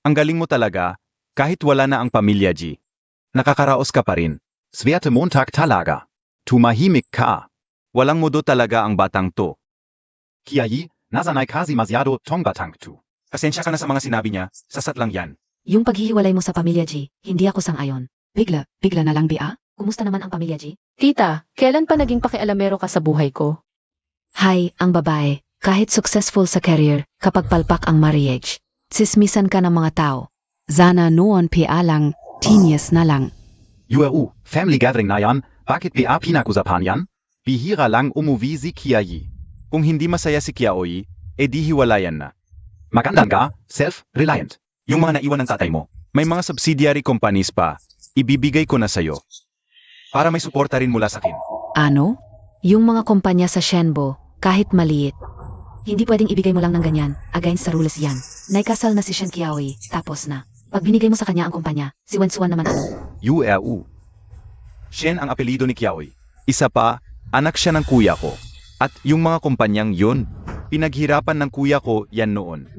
Ang galing mo talaga, kahit wala na ang pamilya G. Nakakaraos ka pa rin. Swerte Montag talaga. Tumahimik ka. Walang mudo talaga ang batang to. Kiayi, nasanay kasi masyado tongbatang tu. Pasensya ka na sa mga sinabi niya, sasat lang yan. Yung paghihiwalay mo sa pamilya G, hindi ako sang-ayon. Bigla na lang bia. Kumusta naman ang pamilya G? Tita, kailan pa naging pakialamero ka sa buhay ko? Hay, ang babae, kahit successful sa career, kapag palpak ang marriage, sismisan ka ng mga tao. Sana noon PA lang, 10 years na lang. URU, Family Gathering na yan, bakit PA pinakusapan yan? Bihira lang umuwi si Kiayi. Kung hindi masaya si Kiaoy, edi hiwalayan na. Magandang ka, self-reliant. Yung mga naiwan ng tatay mo, may mga subsidiary companies pa, ibibigay ko na sa'yo. Para may suporta rin mula sa akin. Ano? Yung mga kumpanya sa Shenbo, kahit maliit, hindi pwedeng ibigay mo lang ng ganyan, against sa rules yan. Naikasal na si Shen Qiaoyi, tapos na. Pag binigay mo sa kanya ang kumpanya, si Wensuan naman ano. URU. Shen ang apelido ni Qiaoy. Isa pa, anak siya ng kuya ko. At yung mga kumpanyang yun, pinaghirapan ng kuya ko yan noon.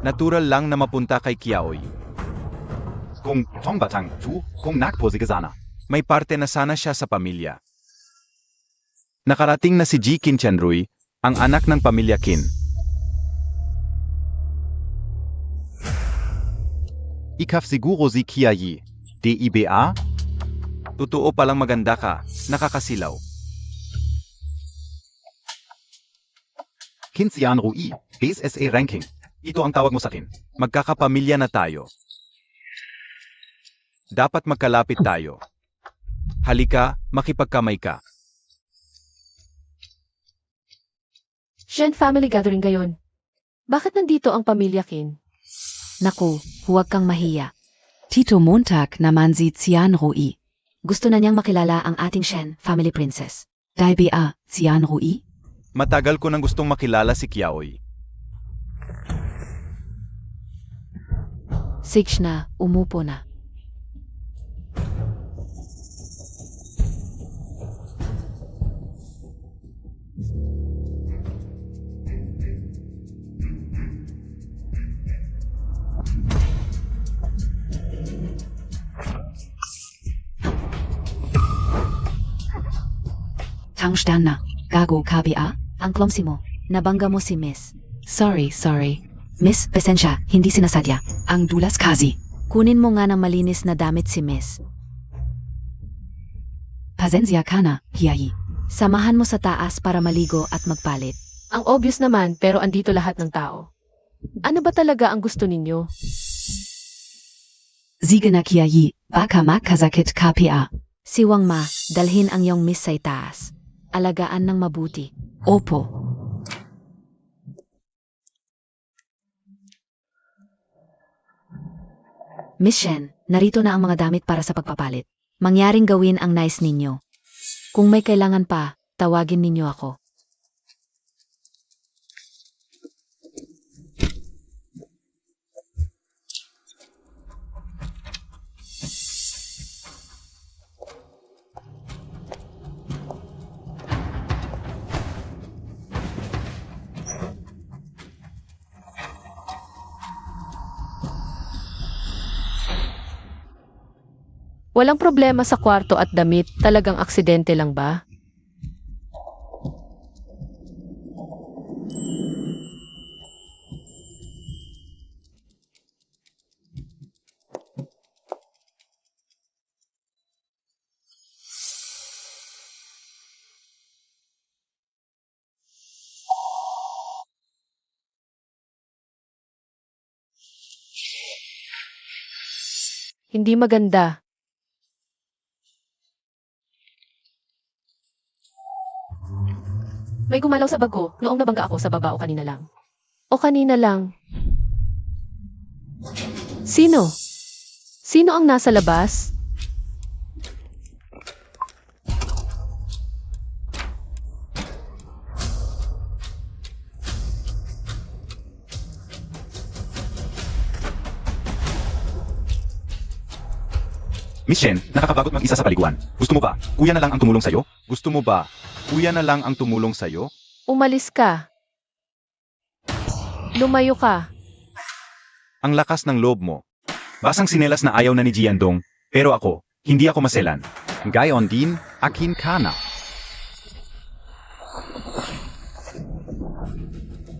Natural lang na mapunta kay Qiaoy. Kung Tongbatang Tu, kung Nakposige sana. May parte na sana siya sa pamilya. Nakarating na si Ji Qin Chenrui, ang anak ng pamilya Qin. Ikaf siguro si Qiayi. DIBA? Totoo palang maganda ka, nakakasilaw. Kinsian Rui, SSA Ranking. Ito ang tawag mo sa akin. Magkakapamilya na tayo. Dapat magkalapit tayo. Halika, makipagkamay ka. Shen family gathering gayon. Bakit nandito ang pamilya Qin? Naku, huwag kang mahiya. Tito Montag naman si Xian Rui. Gusto na niyang makilala ang ating Shen family princess. DIBA, Xian Rui. Matagal ko nang gustong makilala si Qiaoy. Sige na, umupo na. Tangstern na. Gago KBA? Ang clumsy mo, nabangga mo si Miss. Sorry. Miss, pasensya, hindi sinasadya. Ang dulas kasi. Kunin mo nga ng malinis na damit si Miss. Pasensya ka na, Qiayi. Samahan mo sa taas para maligo at magpalit. Ang obvious naman pero andito lahat ng tao. Ano ba talaga ang gusto ninyo? Sige na Qiayi, baka makasakit KPA. Si Wang Ma, dalhin ang iyong Miss sa itaas. Alagaan ng mabuti. Opo. Miss Shen, narito na ang mga damit para sa pagpapalit. Mangyaring gawin ang nice ninyo. Kung may kailangan pa, tawagin ninyo ako. Walang problema sa kwarto at damit, talagang aksidente lang ba? Hindi maganda. May gumalaw sa bag ko noong nabangga ako sa baba o kanina lang. O kanina lang. Sino? Sino ang nasa labas? Miss Shen, nakakabagot mag-isa sa paliguan. Gusto mo ba? Kuya na lang ang tumulong sa'yo? Gusto mo ba? Kuya na lang ang tumulong sa'yo? Umalis ka. Lumayo ka. Ang lakas ng loob mo. Basang sinelas na ayaw na ni Jiandong, pero ako, hindi ako maselan. Gayon din, akin ka na.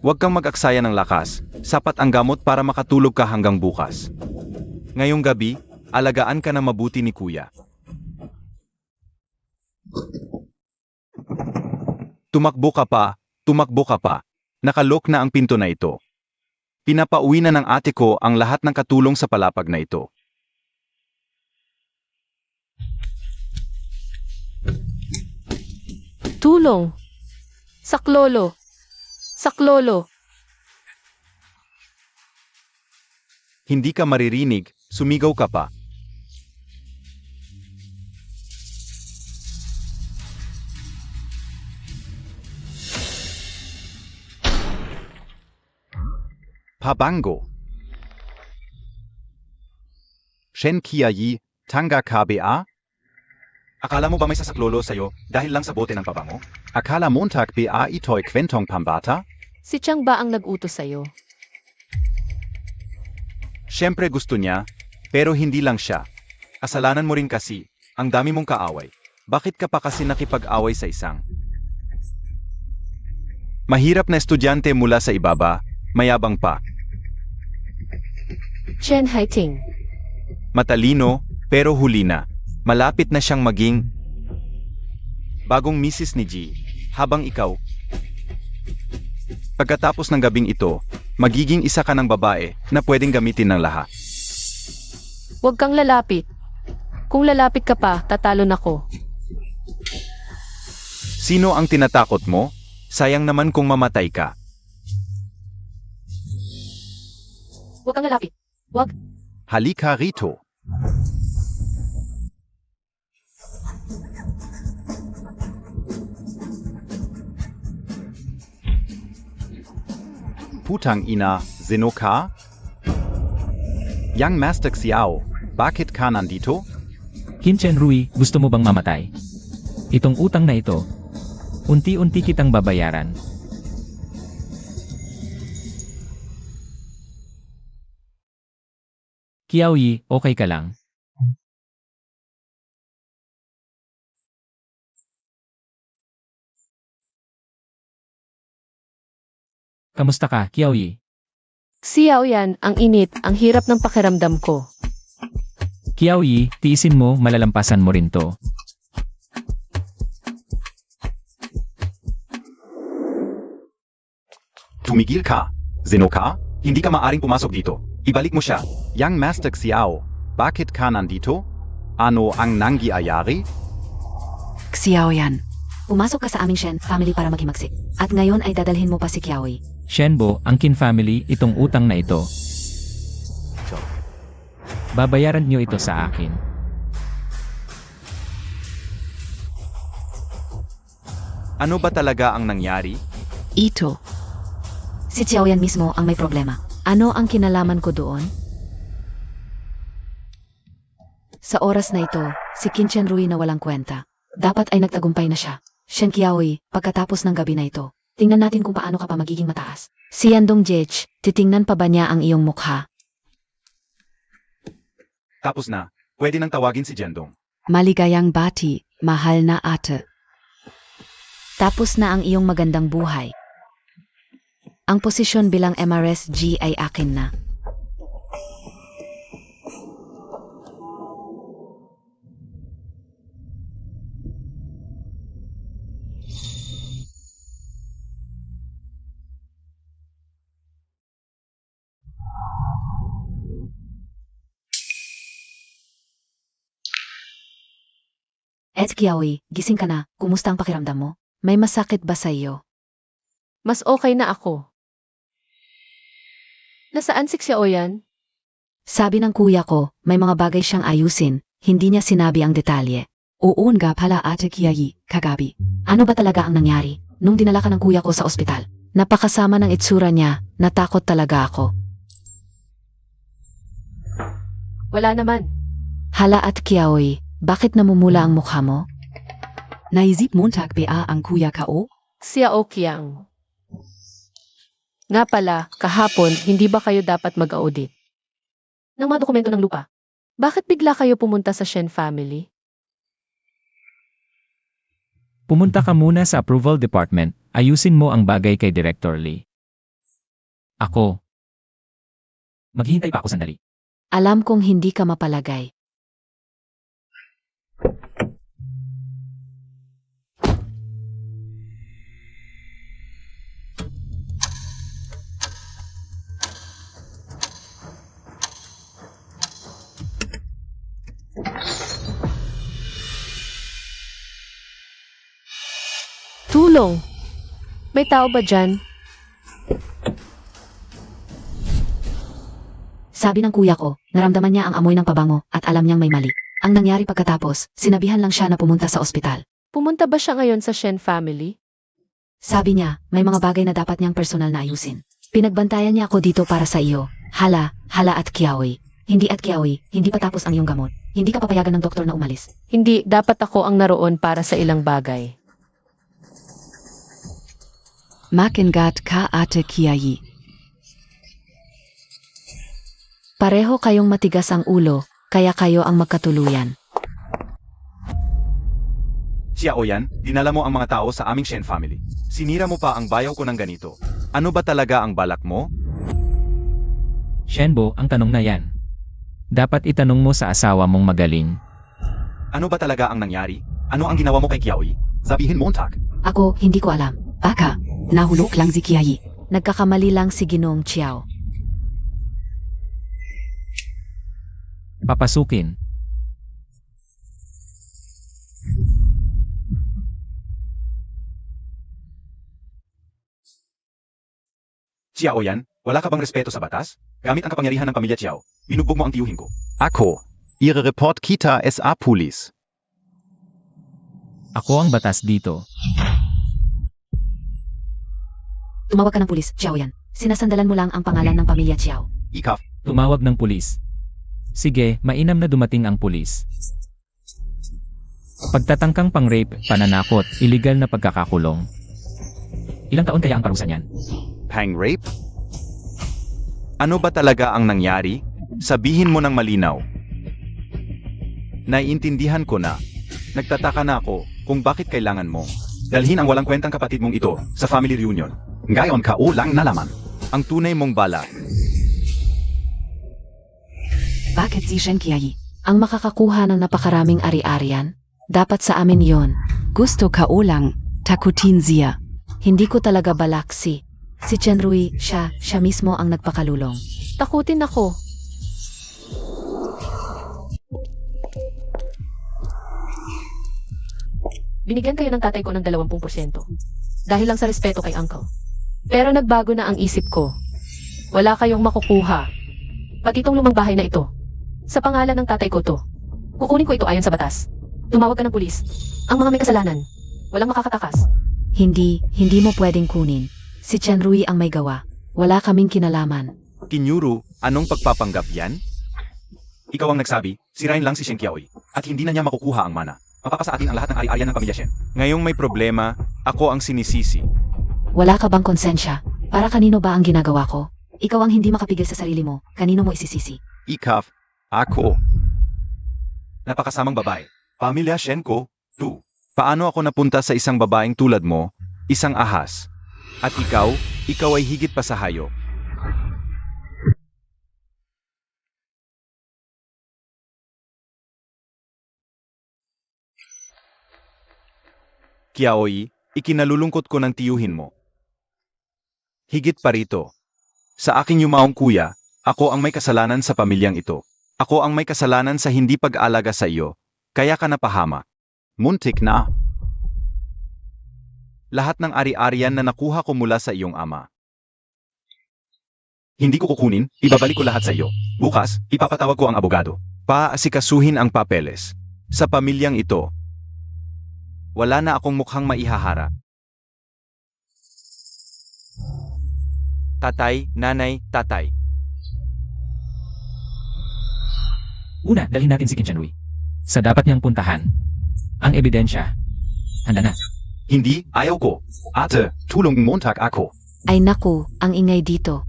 Huwag kang mag-aksaya ng lakas. Sapat ang gamot para makatulog ka hanggang bukas. Ngayong gabi, alagaan ka na mabuti ni Kuya. Tumakbo ka pa. Nakalok na ang pinto na ito. Pinapauwi na ng ate ko ang lahat ng katulong sa palapag na ito. Tulong. Saklolo. Saklolo. Hindi ka maririnig, sumigaw ka pa. Pabango. Shen Kiayi, Tanga KBA, Akala mo ba may sasaklolo sa'yo dahil lang sa bote ng pabango? Akala Montag BA Itoy Kwentong Pambata, Si Chang ba ang nag-utos sa'yo? Siyempre gusto niya, pero hindi lang siya. Kasalanan mo rin kasi, ang dami mong kaaway. Bakit ka pa kasi nakipag-away sa isang? Mahirap na estudyante mula sa ibaba, mayabang pa. Chen Haiting. Matalino, pero huli na. Malapit na siyang maging bagong misis ni G, habang ikaw. Pagkatapos ng gabing ito, magiging isa ka ng babae na pwedeng gamitin ng lahat. Huwag kang lalapit. Kung lalapit ka pa, tatalon ako. Sino ang tinatakot mo? Sayang naman kung mamatay ka. Huwag kang lalapit. Huwag. Halika rito. Putang ina, sino ka? Young Master Xiao, bakit ka nandito? Kinchen Rui, gusto mo bang mamatay? Itong utang na ito, unti-unti kitang babayaran. Kiaoyi, okay ka lang? Kamusta ka, Kiaoyi? Xiao yan, ang init, ang hirap ng pakiramdam ko. Kiaoyi, tiisin mo, malalampasan mo rin to. Tumigil ka. Sino ka? Hindi ka maaring pumasok dito. Ibalik mo siya. Young Master Xiao, bakit ka nandito? Ano ang nangyayari? Xiao yan. Pumasok ka sa aming Shen family para maghimagsik. At ngayon ay dadalhin mo pa si Kiaoy. Shenbo, ang Qin family, itong utang na ito. Babayaran niyo ito sa akin. Ano ba talaga ang nangyari? Ito. Si Xiao yan mismo ang may problema. Ano ang kinalaman ko doon? Sa oras na ito, si Kinchen Rui na walang kwenta. Dapat ay nagtagumpay na siya. Shen Kiaoy, pagkatapos ng gabi na ito, tingnan natin kung paano ka pa magiging mataas. Si Yandong Jech, titingnan pa ba niya ang iyong mukha? Tapos na. Pwede nang tawagin si Jendong. Maligayang bati, mahal na ate. Tapos na ang iyong magandang buhay. Ang posisyon bilang MRSG ay akin na. Kiaoy, gising ka na. Kumusta ang pakiramdam mo? May masakit ba sa iyo? Mas okay na ako. Nasaan si Xiao yan? Sabi ng kuya ko, may mga bagay siyang ayusin. Hindi niya sinabi ang detalye. Oo nga pala ate Kiayi, kagabi. Ano ba talaga ang nangyari? Nung dinala ka ng kuya ko sa ospital, napakasama ng itsura niya, natakot talaga ako. Wala naman. Hala at Kiaoy, bakit namumula ang mukha mo? Naisip Montag ba ang kuya kao? Xiao Qiang. Nga pala, kahapon, hindi ba kayo dapat mag-audit? Ng mga dokumento ng lupa. Bakit bigla kayo pumunta sa Shen family? Pumunta ka muna sa approval department, ayusin mo ang bagay kay Director Lee. Ako. Maghihintay pa ako sandali. Alam kong hindi ka mapalagay. Tulong! May tao ba dyan? Sabi ng kuya ko, naramdaman niya ang amoy ng pabango at alam niyang may mali. Ang nangyari pagkatapos, sinabihan lang siya na pumunta sa ospital. Pumunta ba siya ngayon sa Shen family? Sabi niya, may mga bagay na dapat niyang personal na ayusin. Pinagbantayan niya ako dito para sa iyo. Hala at Kiaoy. Hindi at Kiaoy, hindi pa tapos ang iyong gamot. Hindi ka papayagan ng doktor na umalis. Hindi, dapat ako ang naroon para sa ilang bagay. Makengat ka ate Kiayi. Pareho kayong matigas ang ulo, kaya kayo ang magkatuluyan. Xiaoyan, dinala mo ang mga tao sa aming Shen family. Sinira mo pa ang bayaw ko ng ganito. Ano ba talaga ang balak mo? Shenbo, ang tanong na yan. Dapat itanong mo sa asawa mong magaling. Ano ba talaga ang nangyari? Ano ang ginawa mo kay Kiaoy? Sabihin Montag. Ako, hindi ko alam. Baka, nahulog lang si Kiayi. Nagkakamali lang si Ginoong Chiao. Papasukin. Xiaoyan, wala ka bang respeto sa batas? Gamit ang kapangyarihan ng pamilya Chiao, binugbog mo ang tiyuhin ko. Ako. Ihre Report Kita SA Police. Ako ang batas dito. Tumawag ka ng pulis, Xiaoyan. Sinasandalan mo lang ang pangalan ng pamilya Chiao. Ikaf. Tumawag ng pulis. Sige, mainam na dumating ang pulis. Pagtatangkang pang-rape, pananakot, illegal na pagkakakulong. Ilang taon kaya ang parusa niyan? Hang rape? Ano ba talaga ang nangyari? Sabihin mo ng malinaw. Naiintindihan ko na. Nagtataka na ako kung bakit kailangan mo dalhin ang walang kwentang kapatid mong ito sa family reunion. Ngayon ka lang nalaman. Ang tunay mong bala. Bakit si Shen Kiayi? Ang makakakuha ng napakaraming ari-arian, dapat sa amin yon. Gusto ka lang, takutin siya. Hindi ko talaga balak si Chen Rui, siya mismo ang nagpakalulong. Takutin ako. Binigyan kayo ng tatay ko ng 20%. Dahil lang sa respeto kay uncle. Pero nagbago na ang isip ko. Wala kayong makukuha. Pati itong lumang bahay na ito. Sa pangalan ng tatay ko to. Kukunin ko ito ayon sa batas. Tumawag ka ng pulis. Ang mga may kasalanan. Walang makakatakas. Hindi mo pwedeng kunin. Si Chen Rui ang may gawa. Wala kaming kinalaman. Kinyuru, anong pagpapanggap yan? Ikaw ang nagsabi, sirain lang si Shen Kiaoy, at hindi na niya makukuha ang mana. Mapapasa atin ang lahat ng ari-arian ng pamilya Shen. Ngayong may problema, ako ang sinisisi. Wala ka bang konsensya? Para kanino ba ang ginagawa ko? Ikaw ang hindi makapigil sa sarili mo. Kanino mo isisisi? Ikaf. Ako. Napakasamang babae. Pamilya Shen ko, tu. Paano ako napunta sa isang babaeng tulad mo, isang ahas? At ikaw ay higit pa sa hayop. Kiaoy, ikinalulungkot ko ng tiyuhin mo. Higit pa rito. Sa aking yumaong kuya, ako ang may kasalanan sa pamilyang ito. Ako ang may kasalanan sa hindi pag-aalaga sa iyo, kaya ka napahamak. Muntik na. Lahat ng ari-arian na nakuha ko mula sa iyong ama. Hindi ko kukunin, ibabalik ko lahat sa iyo. Bukas, ipapatawag ko ang abogado. Paasikasuhin ang papeles. Sa pamilyang ito, wala na akong mukhang maihaharap. Tatay, nanay, tatay. Una, dalhin natin si Chen Rui. Sa dapat niyang puntahan. Ang ebidensya. Handa na. Hindi, ayaw ko. Ate, tulong Montag ako. Ay naku, ang ingay dito.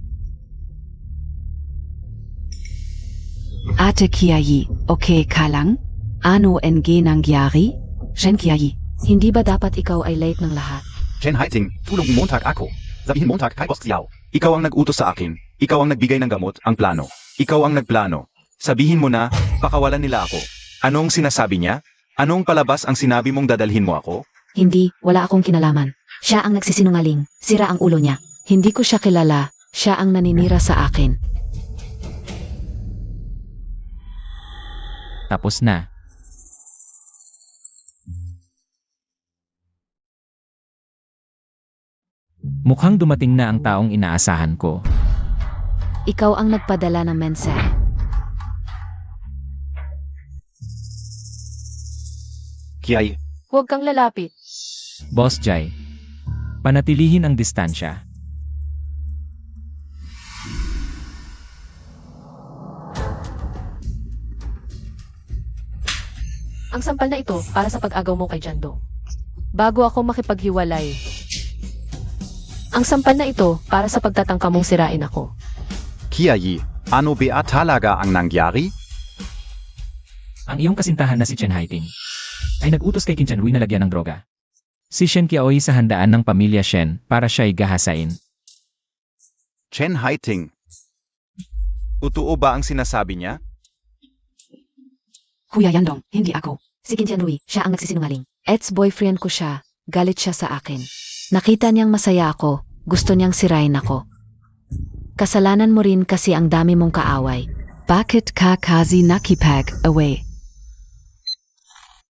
Ate Kiayi, okay ka lang? Ano nangyari? Shen Kiayi. Hindi ba dapat ikaw ay late ng lahat? Chen Haiting, tulong Montag ako. Sabihin Montag kay Boss Xiao. Ikaw ang nag-utos sa akin. Ikaw ang nagbigay ng gamot, ang plano. Ikaw ang nagplano. Sabihin mo na, pakawalan nila ako. Anong sinasabi niya? Anong palabas ang sinabi mong dadalhin mo ako? Hindi, wala akong kinalaman. Siya ang nagsisinungaling. Sira ang ulo niya. Hindi ko siya kilala. Siya ang naninira sa akin. Tapos na. Mukhang dumating na ang taong inaasahan ko. Ikaw ang nagpadala ng mensahe. Kiai. Huwag kang lalapit. Boss Jai. Panatilihin ang distansya. Ang sampal na ito para sa pag-agaw mo kay Jandong. Bago ako makipaghiwalay. Ang sampal na ito para sa pagtatangka mong sirain ako. Kiayi, ano ba talaga ang nangyari? Ang iyong kasintahan na si Chen Haiting ay nag-utos kay Qin Chanrui na lagyan ng droga. Si Shen Qiaoyi sa handaan ng pamilya Shen para siya'y gahasain. Chen Haiting. Totoo ba ang sinasabi niya? Kuya Yandong, hindi ako. Si Qin Tianrui, siya ang nagsisinungaling. Ex-boyfriend ko siya, galit siya sa akin. Nakita niyang masaya ako, gusto niyang sirain ako. Kasalanan mo rin kasi ang dami mong kaaway. Bakit ka kasi nakipag away?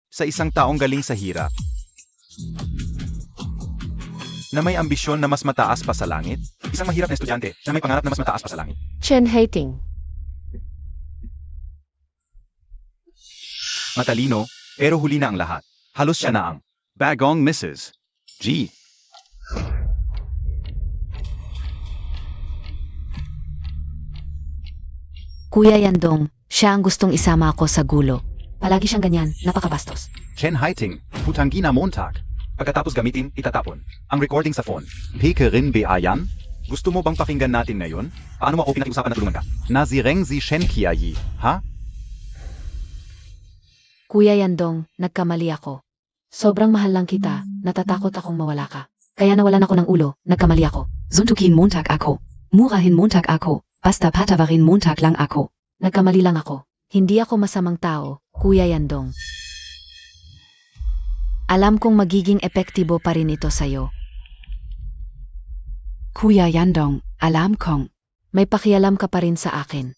Sa isang taong galing sa hirap, na may ambisyon na mas mataas pa sa langit, isang mahirap na estudyante na may pangarap na mas mataas pa sa langit. Chen Haiting. Matalino, pero huli na ang lahat. Halos siya na ang Bagong Mrs. G. Kuya Yandong, siya ang gustong isama ako sa gulo. Palagi siyang ganyan, napakabastos. Chen Haiting, Putangina Montag. pagkatapos gamitin, itatapon. Ang recording sa phone. Pekerin Beayan, Gusto mo bang pakinggan natin ngayon? Paano mo ako pinakiusapan na tulungan ka? Nazireng si Shen Kiayi, ha? Kuya Yandong, nagkamali ako. Sobrang mahal lang kita, natatakot akong mawala ka. Kaya nawalan ako ng ulo, nagkamali ako. Suntukin Montag ako. Murahin Montag ako. Basta patawarin Montag lang ako. Nagkamali lang ako. Hindi ako masamang tao, Kuya Yandong. Alam kong magiging epektibo pa rin ito sa'yo. Kuya Yandong, alam kong. May pakialam ka pa rin sa akin.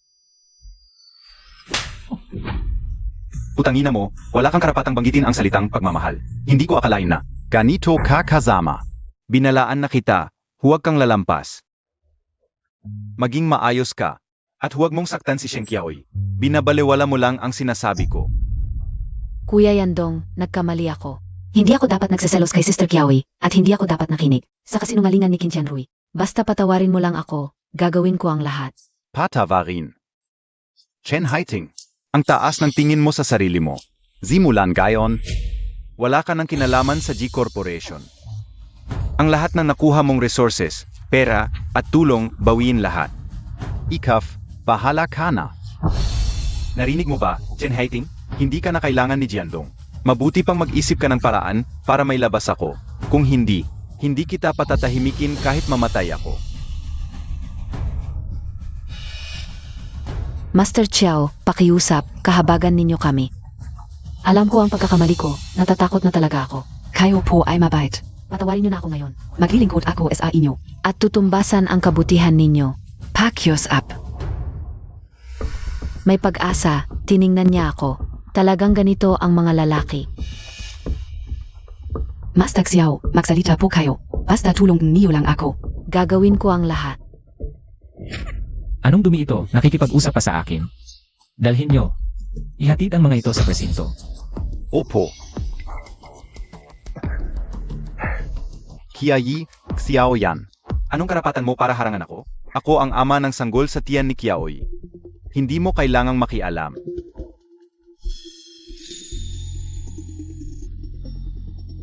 Putangina mo, wala kang karapatang banggitin ang salitang pagmamahal. Hindi ko akalain na. Ganito ka kasama. Binalaan na kita, huwag kang lalampas. Maging maayos ka, at huwag mong saktan si Shen Qiaoyi. Binabalewala mo lang ang sinasabi ko. Kuya Yandong, nagkamali ako. Hindi ako dapat nagseselos kay Sister Qiaoyi, at hindi ako dapat nakinig sa kasinungalingan ni Qin Tianrui. Basta patawarin mo lang ako, gagawin ko ang lahat. Patavarin. Chen Haiting. Ang taas ng tingin mo sa sarili mo. Simulan gayon. Wala ka ng kinalaman sa G Corporation. Ang lahat ng nakuha mong resources, pera, at tulong, bawiin lahat. Ikaf, bahala ka na. Narinig mo ba, Chen Haiting? Hindi ka na kailangan ni Jiandong. Mabuti pang mag-isip ka ng paraan para may labas ako. Kung hindi, hindi kita patatahimikin kahit mamatay ako. Master Chiao, pakiusap, kahabagan ninyo kami. Alam ko ang pagkakamali ko, natatakot na talaga ako. Kayo po ay mabait. Patawarin niyo na ako ngayon. Maglilingkod ako sa inyo. At tutumbasan ang kabutihan ninyo. Pakyos up. May pag-asa, tiningnan niya ako. Talagang ganito ang mga lalaki. Master Xiao, magsalita po kayo. Basta tulong niyo lang ako. Gagawin ko ang lahat. Anong dumi ito? Nakikipag-usap pa sa akin. Dalhin nyo. Ihatid ang mga ito sa presinto. Opo. Kiayi, Xiaoyan. Anong karapatan mo para harangan ako? Ako ang ama ng sanggol sa tiyan ni Qiaoyi. Hindi mo kailangang makialam.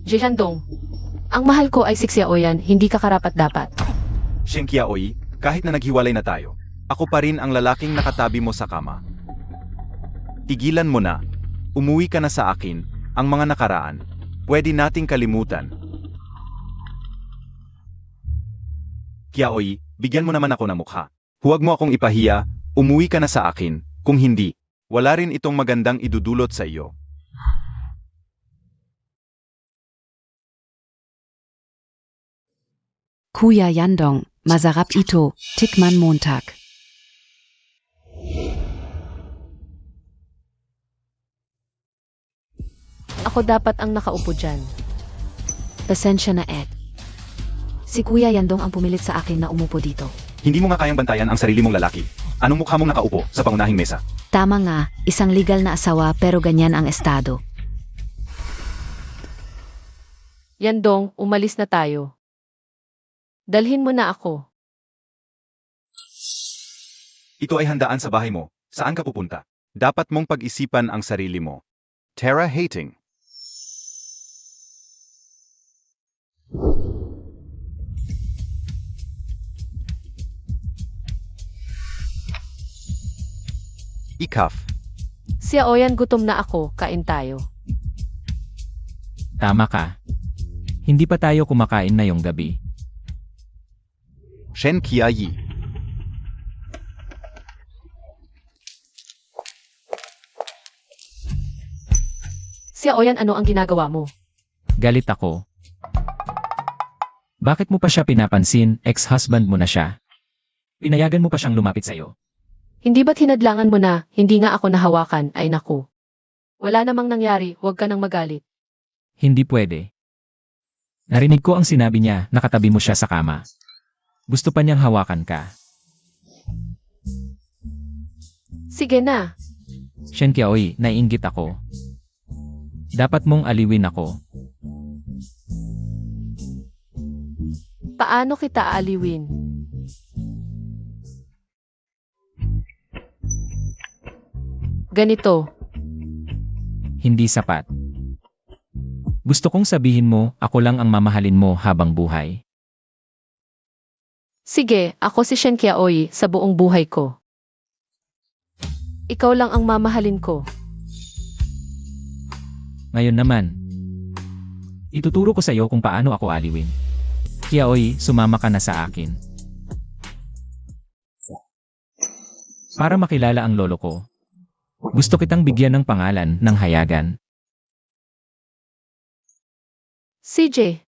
Jiandong. Ang mahal ko ay si Xiaoyan, hindi ka karapat-dapat. Shen Qiaoyi, kahit na naghiwalay na tayo, ako pa rin ang lalaking nakatabi mo sa kama. Tigilan mo na. Umuwi ka na sa akin. Ang mga nakaraan, pwede nating kalimutan. Qiaoyi, bigyan mo naman ako ng mukha. Huwag mo akong ipahiya, umuwi ka na sa akin. Kung hindi, wala rin itong magandang idudulot sa iyo. Kuya Yandong, masarap ito, tikman Montag. Ako dapat ang nakaupo dyan. Pasensya na, Ed. Si Kuya Yandong ang pumilit sa akin na umupo dito. Hindi mo nga kayang bantayan ang sarili mong lalaki. Anong mukha mong nakaupo sa pangunahing mesa? Tama nga, isang legal na asawa pero ganyan ang estado. Yandong, umalis na tayo. Dalhin mo na ako. Ito ay handaan sa bahay mo. Saan ka pupunta? Dapat mong pag-isipan ang sarili mo. Terra hating. Ikaf. Si Aoyan, gutom na ako, kain tayo. Tama ka. Hindi pa tayo kumakain na yung gabi. Shen Kiayi. Si Aoyan, ano ang ginagawa mo? Galit ako. Bakit mo pa siya pinapansin, ex-husband mo na siya? Pinayagan mo pa siyang lumapit sa'yo. Hindi ba't hinadlangan mo na, hindi nga ako nahawakan, ay naku. Wala namang nangyari, huwag ka nang magalit. Hindi pwede. Narinig ko ang sinabi niya, nakatabi mo siya sa kama. Gusto pa niyang hawakan ka. Sige na. Shen Kiaoy, naiinggit ako. Dapat mong aliwin ako. Paano kita aaliwin? Ganito. Hindi sapat. Gusto kong sabihin mo, ako lang ang mamahalin mo habang buhay. Sige, ako si Shen Kiaoy sa buong buhay ko. Ikaw lang ang mamahalin ko. Ngayon naman, ituturo ko sa iyo kung paano ako aliwin. Kiaoy, sumama ka na sa akin. Para makilala ang lolo ko, gusto kitang bigyan ng pangalan ng hayagan. CJ.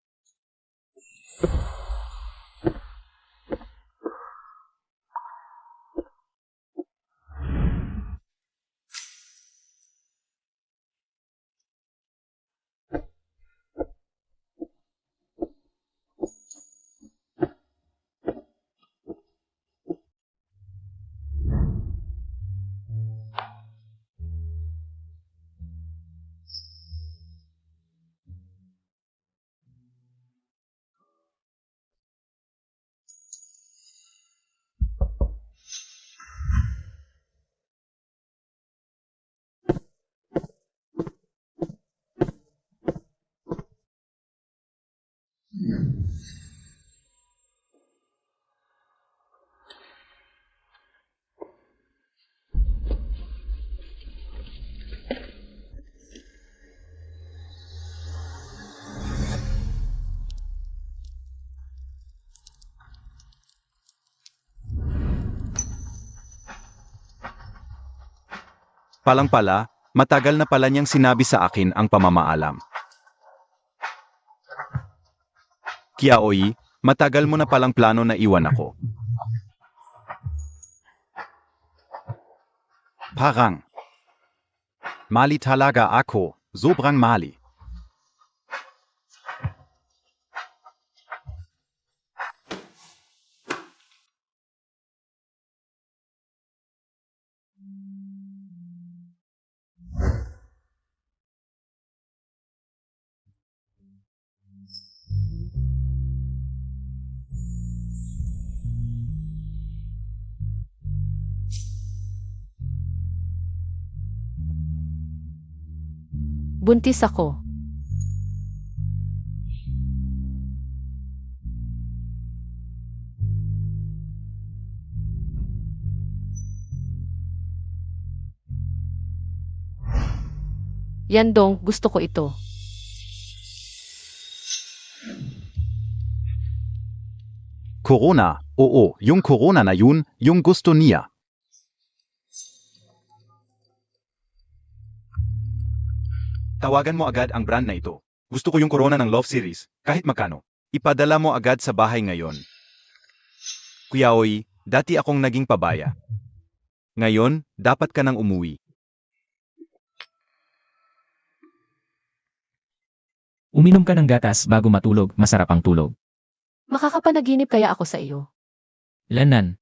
Palang pala, matagal na pala niyang sinabi sa akin ang pamamaalam. Kiaoy, matagal mo na palang plano na iwan ako. Parang. Mali talaga ako, sobrang mali. Buntis ako. Yandong, gusto ko ito. Corona, oo, yung corona na yun, yung gusto niya. Tawagan mo agad ang brand na ito. Gusto ko yung corona ng Love Series, kahit magkano. Ipadala mo agad sa bahay ngayon. Kiaoy, dati akong naging pabaya. Ngayon, dapat ka nang umuwi. Uminom ka ng gatas bago matulog, masarap ang tulog. Makakapanaginip kaya ako sa iyo? Lanan.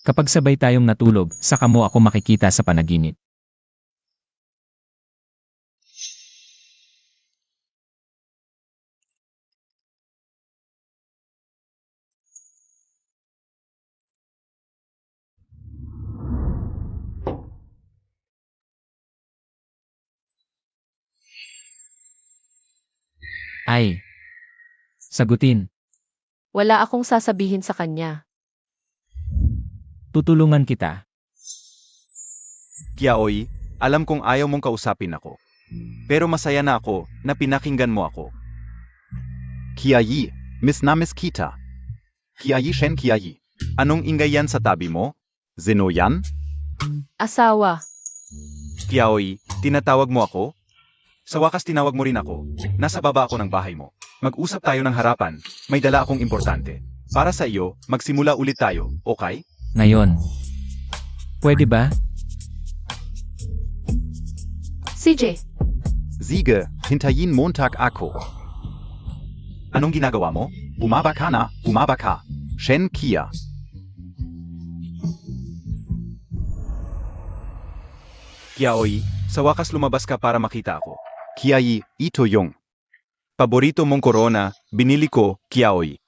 Kapag sabay tayong natulog, saka mo ako makikita sa panaginip. Ay. Sagutin. Wala akong sasabihin sa kanya. Tutulungan kita. Kiaoy, alam kong ayaw mong kausapin ako. Pero masaya na ako na pinakinggan mo ako. Kiayi, Miss Namis Kita. Kiayi Shen Kiayi. Anong ingay yan sa tabi mo? Sino yan? Asawa. Kiaoy, tinatawag mo ako? Sa wakas tinawag mo rin ako. Nasa baba ako ng bahay mo. Mag-usap tayo ng harapan. May dala akong importante. Para sa iyo, magsimula ulit tayo, okay? Ngayon. Pwede ba? CJ, Siege, hinterhin Montag ako. Anong ginagawa mo? Bumaba ka na, bumaba ka. Shen Kia. Kiaoy, sa wakas lumabas ka para makita ako. Kiayi, Ito Yung. Paborito mong corona, binili ko, Kiaoy.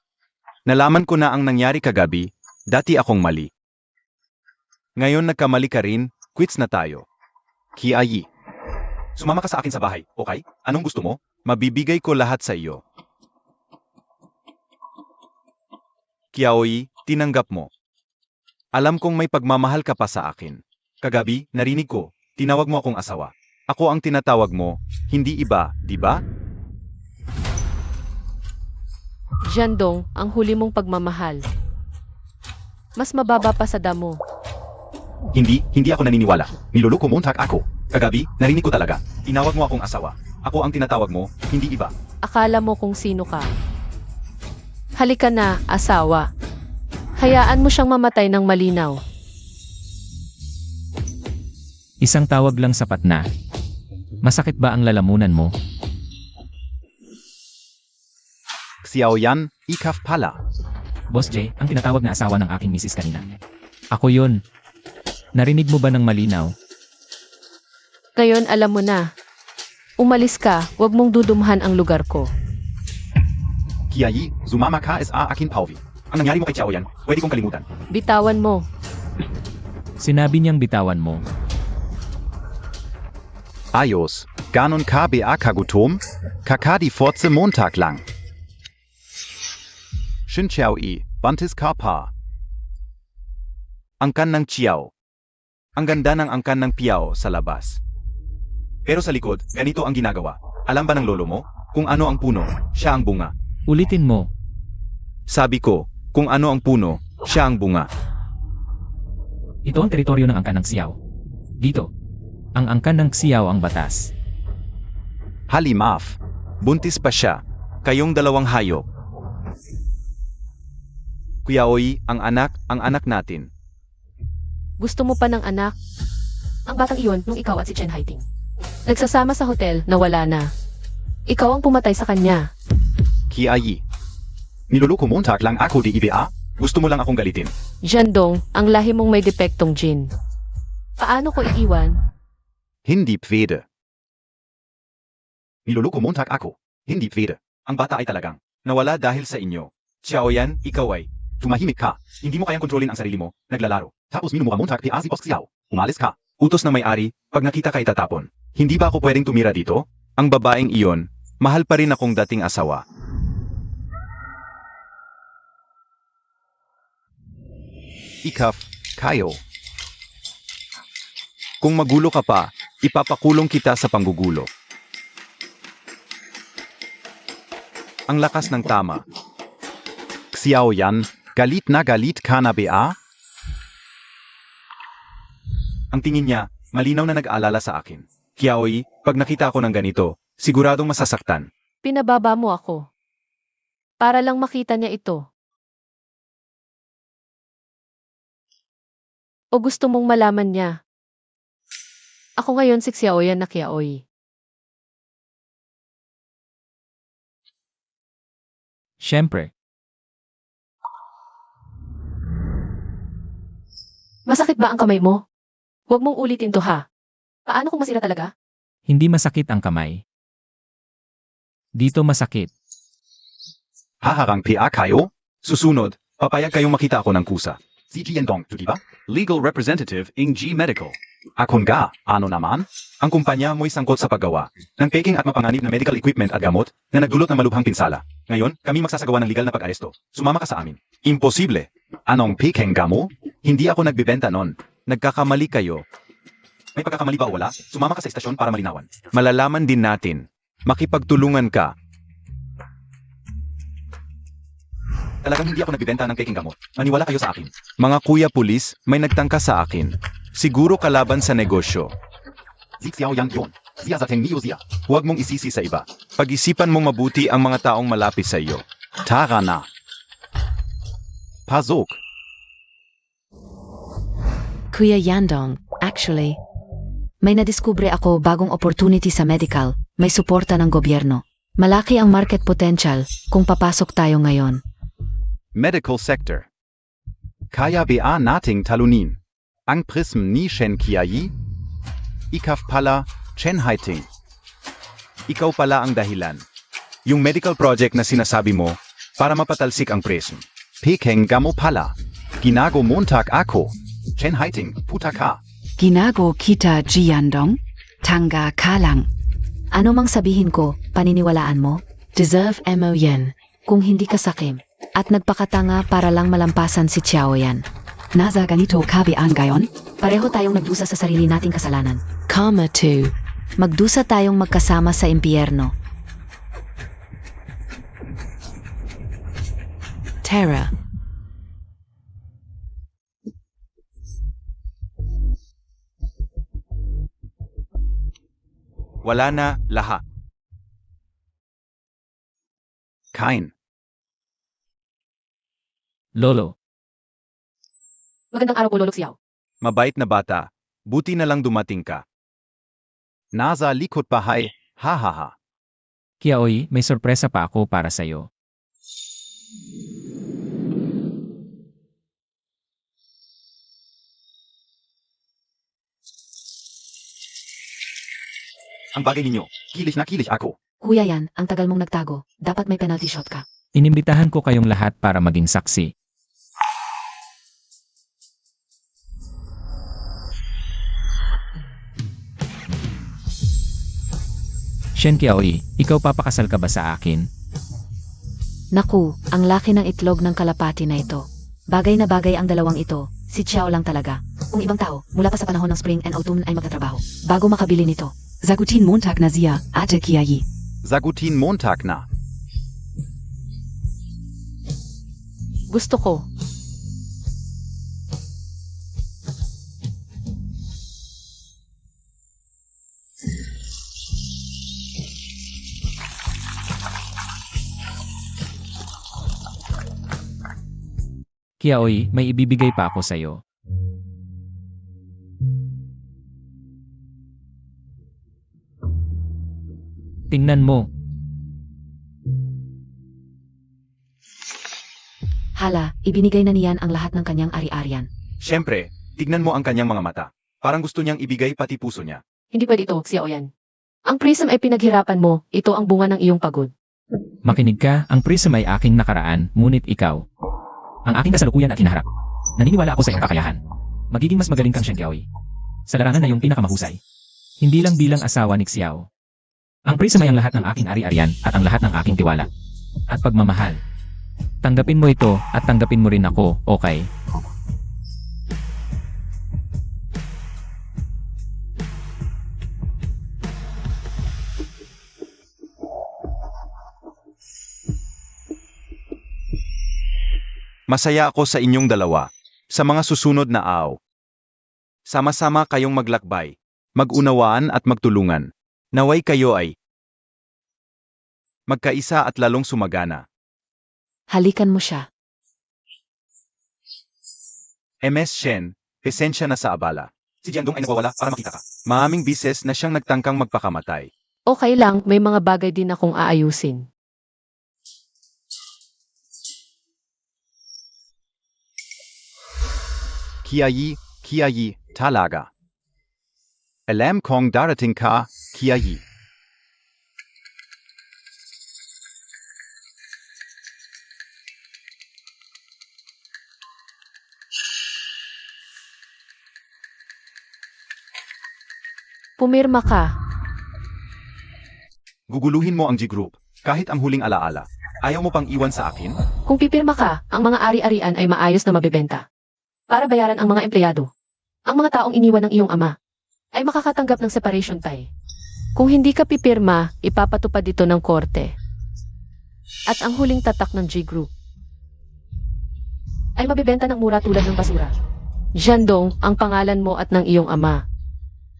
Nalaman ko na ang nangyari kagabi, dati akong mali. Ngayon nagkamali ka rin, quits na tayo. Kiayi. Sumama ka sa akin sa bahay, okay? Anong gusto mo? Mabibigay ko lahat sa iyo. Kiaoy, tinanggap mo. Alam kong may pagmamahal ka pa sa akin. Kagabi, narinig ko, tinawag mo akong asawa. Ako ang tinatawag mo, hindi iba, di ba? Jandong, ang huli mong pagmamahal. Mas mababa pa sa damo. Hindi ako naniniwala. Niloloko Montag ako. Kagabi, narinig ko talaga. Tinawag mo akong asawa. Ako ang tinatawag mo, hindi iba. Akala mo kung sino ka. Halika na, asawa. Hayaan mo siyang mamatay ng malinaw. Isang tawag lang sapat na. Masakit ba ang lalamunan mo? Xiaoyan, Ikaf Pala. Boss J, ang tinatawag na asawa ng aking misis kanina. Ako yun. Narinig mo ba ng malinaw? Ngayon alam mo na. Umalis ka, huwag mong dudumhan ang lugar ko. Kiayi, sumama ka sa akin Pauvi. Ang nangyari mo kay Xiaoyan, pwede kong kalimutan. Bitawan mo. Sinabi niyang bitawan mo. Ayos, Ganon KBA Kagutom, Kakadi Forze Montag lang. Shinchiao I, Bantis Karpa. Angkan ng Chiao. Ang ganda ng angkan ng Piao sa labas. Pero sa likod, ganito ang ginagawa. Alam ba ng lolo mo? Kung ano ang puno, siya ang bunga. Ulitin mo. Sabi ko, kung ano ang puno, siya ang bunga. Ito ang teritoryo ng angkan ng Xiao. Dito. Ang angkan ng Xiao ang batas. Halimaf. Buntis pa siya. Kayong dalawang hayop. Kuyaoy, ang anak natin. Gusto mo pa ng anak? Ang batang iyon nung ikaw at si Chen Haiting. Nagsasama sa hotel na wala na. Ikaw ang pumatay sa kanya. Kiayi. Niloloko Montag lang ako di IBA? Gusto mo lang akong galitin. Jandong, ang lahi mong may depektong gene. Paano ko iiwan? Hindi pwede. Niloloko Montag ako. Hindi pwede. Ang bata ay talagang nawala dahil sa inyo. Xiaoyan, ikaw ay Tumahimik ka. hindi mo kayang kontrolin ang sarili mo, naglalaro. Tapos minumuha Montag pi Azipos Xiao. Umalis ka. Utos ng may-ari, pag nakita ka itatapon. Hindi ba ako pwedeng tumira dito? Ang babaeng iyon, mahal pa rin akong dating asawa. Ikaf, Kayo. Kung magulo ka pa, ipapakulong kita sa panggugulo. Ang lakas ng tama. Xiaoyan, galit na galit ka na BA? Ang tingin niya, malinaw na nag-aalala sa akin. Kiaoy, pag nakita ako ng ganito, siguradong masasaktan. Pinababa mo ako. Para lang makita niya ito. O gusto mong malaman niya? Ako ngayon si Xiaoyan na Kiaoy. Siyempre. Masakit ba ang kamay mo? Huwag mong ulitin to ha. Paano kung masira talaga? Hindi masakit ang kamay. Dito masakit. Haharang PA Kayo? Susunod, papayag kayong makita ako ng kusa. CG Yendong, di ba? Legal representative in G Medical. Akunga, ano naman? Ang kumpanya mo'y sangkot sa paggawa ng peking at mapanganib na medical equipment at gamot na nagdulot ng malubhang pinsala. Ngayon, kami magsasagawa ng legal na pag-aresto. Sumama ka sa amin. Imposible. Anong peking gamo? Hindi ako nagbibenta nun. Nagkakamali kayo. May pagkakamali ba o wala? Sumama ka sa istasyon para malinawan. Malalaman din natin. Makipagtulungan ka. Talagang hindi ako nagbibenta ng peking gamot. Maniwala kayo sa akin. Mga kuya pulis, may nagtangka sa akin. Siguro kalaban sa negosyo. Xiao Yang yun. Siya sa Niyo siya. Huwag mong isisi sa iba. Pag-isipan mong mabuti ang mga taong malapit sa iyo. Tara na. Pasok. Kuya Yandong, actually, may nadiskubre ako bagong opportunity sa medical, may suporta ng gobyerno. Malaki ang market potential kung papasok tayo ngayon. Medical sector. Kaya ba nating talunin? Ang prism ni Shen Kiayi? Ikaf pala, Chen Haiting. Ikaw pala ang dahilan. Yung medical project na sinasabi mo para mapatalsik ang prism. Peking gamo pala. Ginago montag ako. Chen Haiting, puta ka. Ginago kita Jiandong? Tanga kalang. Ano mang sabihin ko, paniniwalaan mo? Deserve mo yan. Kung hindi ka sakim. At nagpakatanga para lang malampasan si Xiao yan. Nasa ganito kabian gayon? Pareho tayong nagdusa sa sarili nating kasalanan. Karma 2. Magdusa tayong magkasama sa impyerno. Terra. Wala na lahat. Kein. Lolo, Magandang araw po, Lolo Xiao. Mabait na bata. Buti na lang dumating ka. Nasa likod bahay. Ha ha ha. Kiaoy, may sorpresa pa ako para sa'yo. Ang bagay ninyo. Kilig na kilig ako. Kuya yan, ang tagal mong nagtago. Dapat may penalty shot ka. Inimbitahan ko kayong lahat para maging saksi. Shen Kiaoy, ikaw papakasal ka ba sa akin? Naku, ang laki ng itlog ng kalapati na ito. Bagay na bagay ang dalawang ito. Si Xiao lang talaga. Kung ibang tao, mula pa sa panahon ng spring and autumn ay magtatrabaho. Bago makabili nito. Zagutin Montag na siya, Ate Kiayi. Sagutin montag na. Gusto ko. Kiaoy, may ibibigay pa ako sa'yo. Tingnan mo. Hala, ibinigay na niyan ang lahat ng kanyang ari-arian. Siyempre, tignan mo ang kanyang mga mata. Parang gusto niyang ibigay pati puso niya. Hindi pwede ito, Xiao yan. Ang prism ay pinaghirapan mo. Ito ang bunga ng iyong pagod. Makinig ka, ang prism ay aking nakaraan, ngunit ikaw. Ang aking kasalukuyan at hinaharap. Naniniwala ako sa iyong kakayahan. Magiging mas magaling kang Shen Kiaoy. Sa larangan na iyong pinakamahusay. Hindi lang bilang asawa ni Xiao. Ang prism ay ang lahat ng aking ari-arian at ang lahat ng aking tiwala. At pagmamahal. Tanggapin mo ito at tanggapin mo rin ako, okay? Masaya ako sa inyong dalawa. Sa mga susunod na araw. Sama-sama kayong maglakbay, mag-unawaan at magtulungan. Naway kayo ay magkaisa at lalong sumagana. Halikan mo siya. MS Shen, pesensya na sa abala. Si Jiandong ay nawawala para makita ka. Maaming bises na siyang nagtangkang magpakamatay. Okay lang, may mga bagay din akong aayusin. Kiayi, talaga. Alam kong darating ka, Kiayi. Pumirma ka. Guguluhin mo ang G Group, kahit ang huling alaala. Ayaw mo pang iwan sa akin? Kung pipirma ka, ang mga ari-arian ay maayos na mabebenta. Para bayaran ang mga empleyado. Ang mga taong iniwan ng iyong ama ay makakatanggap ng separation pay. Kung hindi ka pipirma, ipapatupad dito ng korte. At ang huling tatak ng G Group ay mabebenta ng mura tulad ng basura. Jandong, ang pangalan mo at ng iyong ama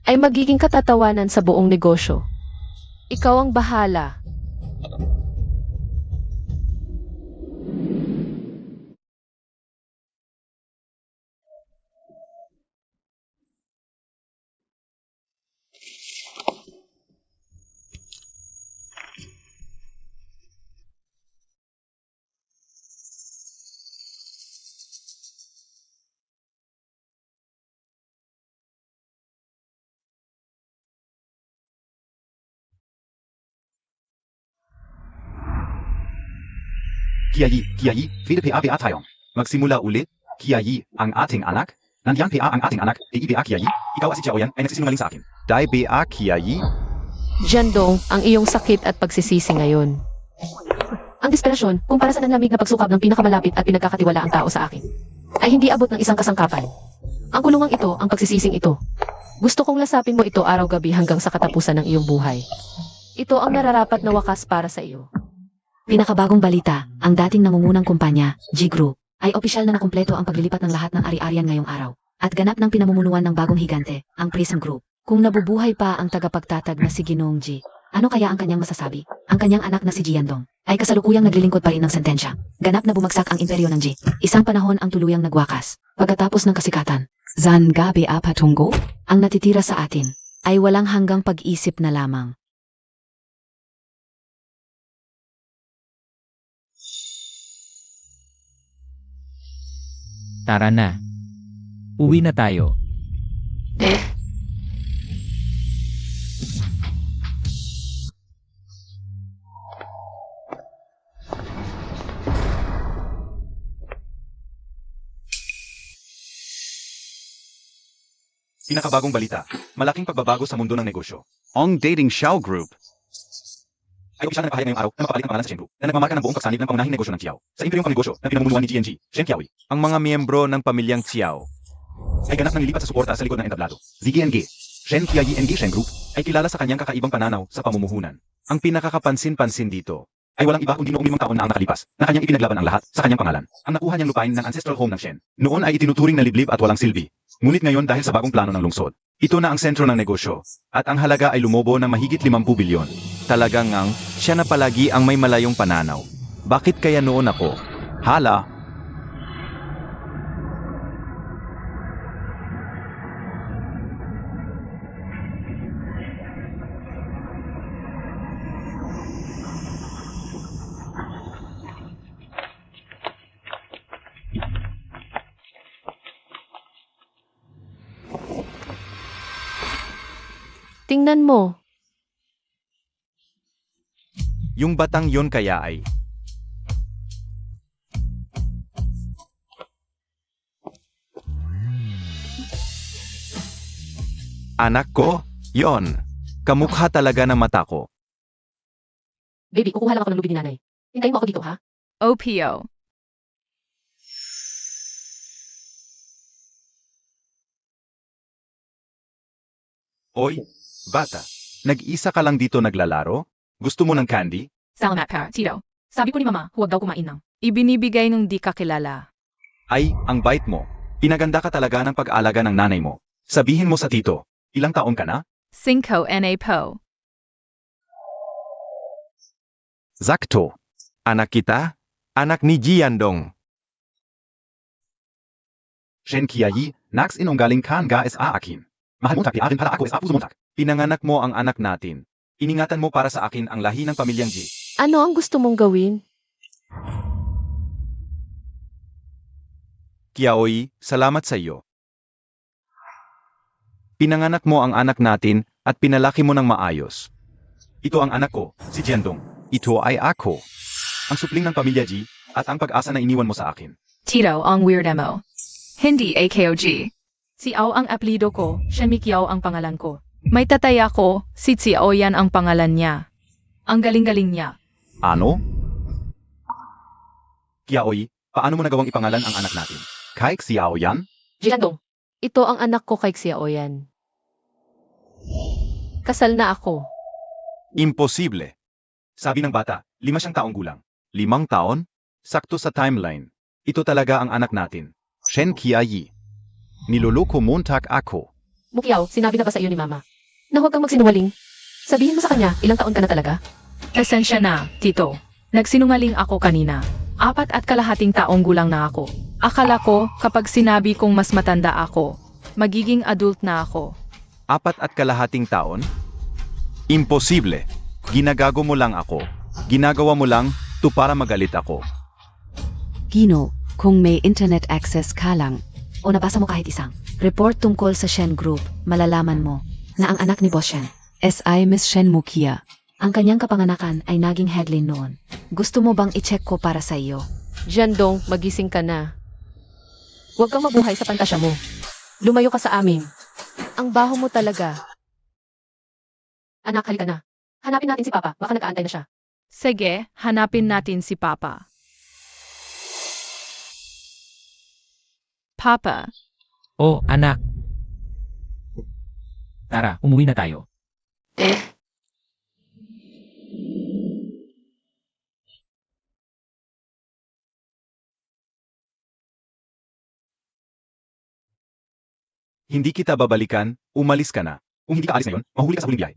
ay magiging katatawanan sa buong negosyo. Ikaw ang bahala. Kiayi, Fede PA Tayong. Magsimula ulit? Kiayi, ang ating anak. Nandiyan PA ang ating anak, EIBA Kiayi. Ikaw at si Jiaoyan ay nagsisinungaling sa akin. Dai BA Kiayi? Jandong, ang iyong sakit at pagsisisi ngayon. Ang desperasyon, kumpara sa nanlamig na pagsukab ng pinakamalapit at pinagkakatiwalaang tao sa akin, ay hindi abot ng isang kasangkapan. Ang kulungang ito, ang pagsisising ito. Gusto kong lasapin mo ito araw-gabi hanggang sa katapusan ng iyong buhay. Ito ang nararapat na wakas para sa iyo. Pinakabagong balita, ang dating nangungunang kumpanya, G Group, ay opisyal na nakumpleto ang paglilipat ng lahat ng ari-arian ngayong araw. At ganap ng pinamumunuan ng bagong higante, ang Prism Group. Kung nabubuhay pa ang tagapagtatag na si Ginoong G, ano kaya ang kanyang masasabi? Ang kanyang anak na si Jiandong ay kasalukuyang naglilingkod pa rin ng sentensya. Ganap na bumagsak ang imperyo ng G. Isang panahon ang tuluyang nagwakas. Pagkatapos ng kasikatan, Zangabe Patungo? ang natitira sa atin ay walang hanggang pag-isip na lamang. Tara na. Uwi na tayo. Pinakabagong balita. Malaking pagbabago sa mundo ng negosyo. Ang Dating Xiao Group ay opisyal na nagpahayag ngayong araw na mapapalit ng pangalan sa Shen Group na nagmamarka ng buong pagsanib ng pangunahing negosyo ng Qiao sa imperyong pangnegosyo na pinamumunuan ni GNG, Shen Qiaoyi. Ang mga miyembro ng pamilyang Qiao ay ganap ng lilipat sa suporta sa likod ng entablado. ZGNG, Shen Qiayi NG Shen Group. Ay kilala sa kanyang kakaibang pananaw sa pamumuhunan. Ang pinakakapansin-pansin dito ay walang iba kundi noong 5 taon na ang nakalipas na kanyang ipinaglaban ang lahat sa kanyang pangalan. Ang nakuha niyang lupain ng ancestral home ng Shen. Noon ay itinuturing na liblib at walang silbi. Ngunit ngayon dahil sa bagong plano ng lungsod, ito na ang sentro ng negosyo at ang halaga ay lumobo ng mahigit 50 bilyon. Talagang siya na palagi ang may malayong pananaw. Bakit kaya noon ako? Hala! Tingnan mo. Yung batang yon kaya ay anak ko? Yon. Kamukha talaga ng mata ko. Baby, kukuha lang ako ng lubi ni nanay. Hintayin mo ako dito, ha? OPO. Oy, bata. Nag-isa ka lang dito naglalaro? Gusto mo ng candy? Salamat pa, Tito. Sabi ko ni mama, huwag daw kumain ng. Ibinibigay nung di kakilala. Ay, ang bait mo. Pinaganda ka talaga ng pag-alaga ng nanay mo. Sabihin mo sa tito, ilang taon ka na? 5 na po. Zakto. Anak kita? Anak ni Jiandong. Shen Qiayi, Nax inunggaling kan ga sa akin. Mahal mo tak akin para ako sa puso mo tak. Pinanganak mo ang anak natin. Iningatan mo para sa akin ang lahi ng pamilyang G. Ano ang gusto mong gawin? Qiaoyi, salamat sa iyo. Pinanganak mo ang anak natin at pinalaki mo ng maayos. Ito ang anak ko, si Jiandong. Ito ay ako. Ang supling ng pamilya G at ang pag-asa na iniwan mo sa akin. Tito ang weird mo. Hindi AKOG. Si Ao ang apelido ko, Shen Mi Kiao ang pangalan ko. May tatay ako, si Xiaoyan ang pangalan niya. Ang galing-galing niya. Ano? Kiaoy, paano mo nagawang ipangalan ang anak natin? Kay Xiaoyan? Jandong, ito ang anak ko kay Xiaoyan. Kasal na ako. Imposible. Sabi ng bata, 5 siyang taong gulang. 5 taon? Sakto sa timeline. Ito talaga ang anak natin. Shen Kiayi. Niloloko Montag ako. Mukiao, sinabi na ba sa iyo ni Mama? Na huwag kang magsinungaling. Sabihin mo sa kanya, ilang taon ka na talaga? Pasensya na, Tito. Nagsinungaling ako kanina. 4.5 taong gulang na ako. Akala ko, kapag sinabi kong mas matanda ako, magiging adult na ako. 4.5 taon? Imposible. Ginagago mo lang ako. Ginagawa mo lang to para magalit ako. Gino, kung may internet access ka lang, O nabasa mo kahit isang report tungkol sa Shen Group, malalaman mo na ang anak ni Boss Shen, SI Miss Shen Mukia. ang kanyang kapanganakan ay naging headline noon. Gusto mo bang i-check ko para sa iyo? Jandong, magising ka na. Huwag kang mabuhay sa pantasya mo. Lumayo ka sa amin. Ang baho mo talaga. Anak, halika na. Hanapin natin si Papa, baka nakaantay na siya. Sige, hanapin natin si Papa. Papa, Oh, anak. Tara, umuwi na tayo. Hindi kita babalikan, umalis ka na. Kung hindi ka alis ngayon, mahuli ka sa huling biyahe.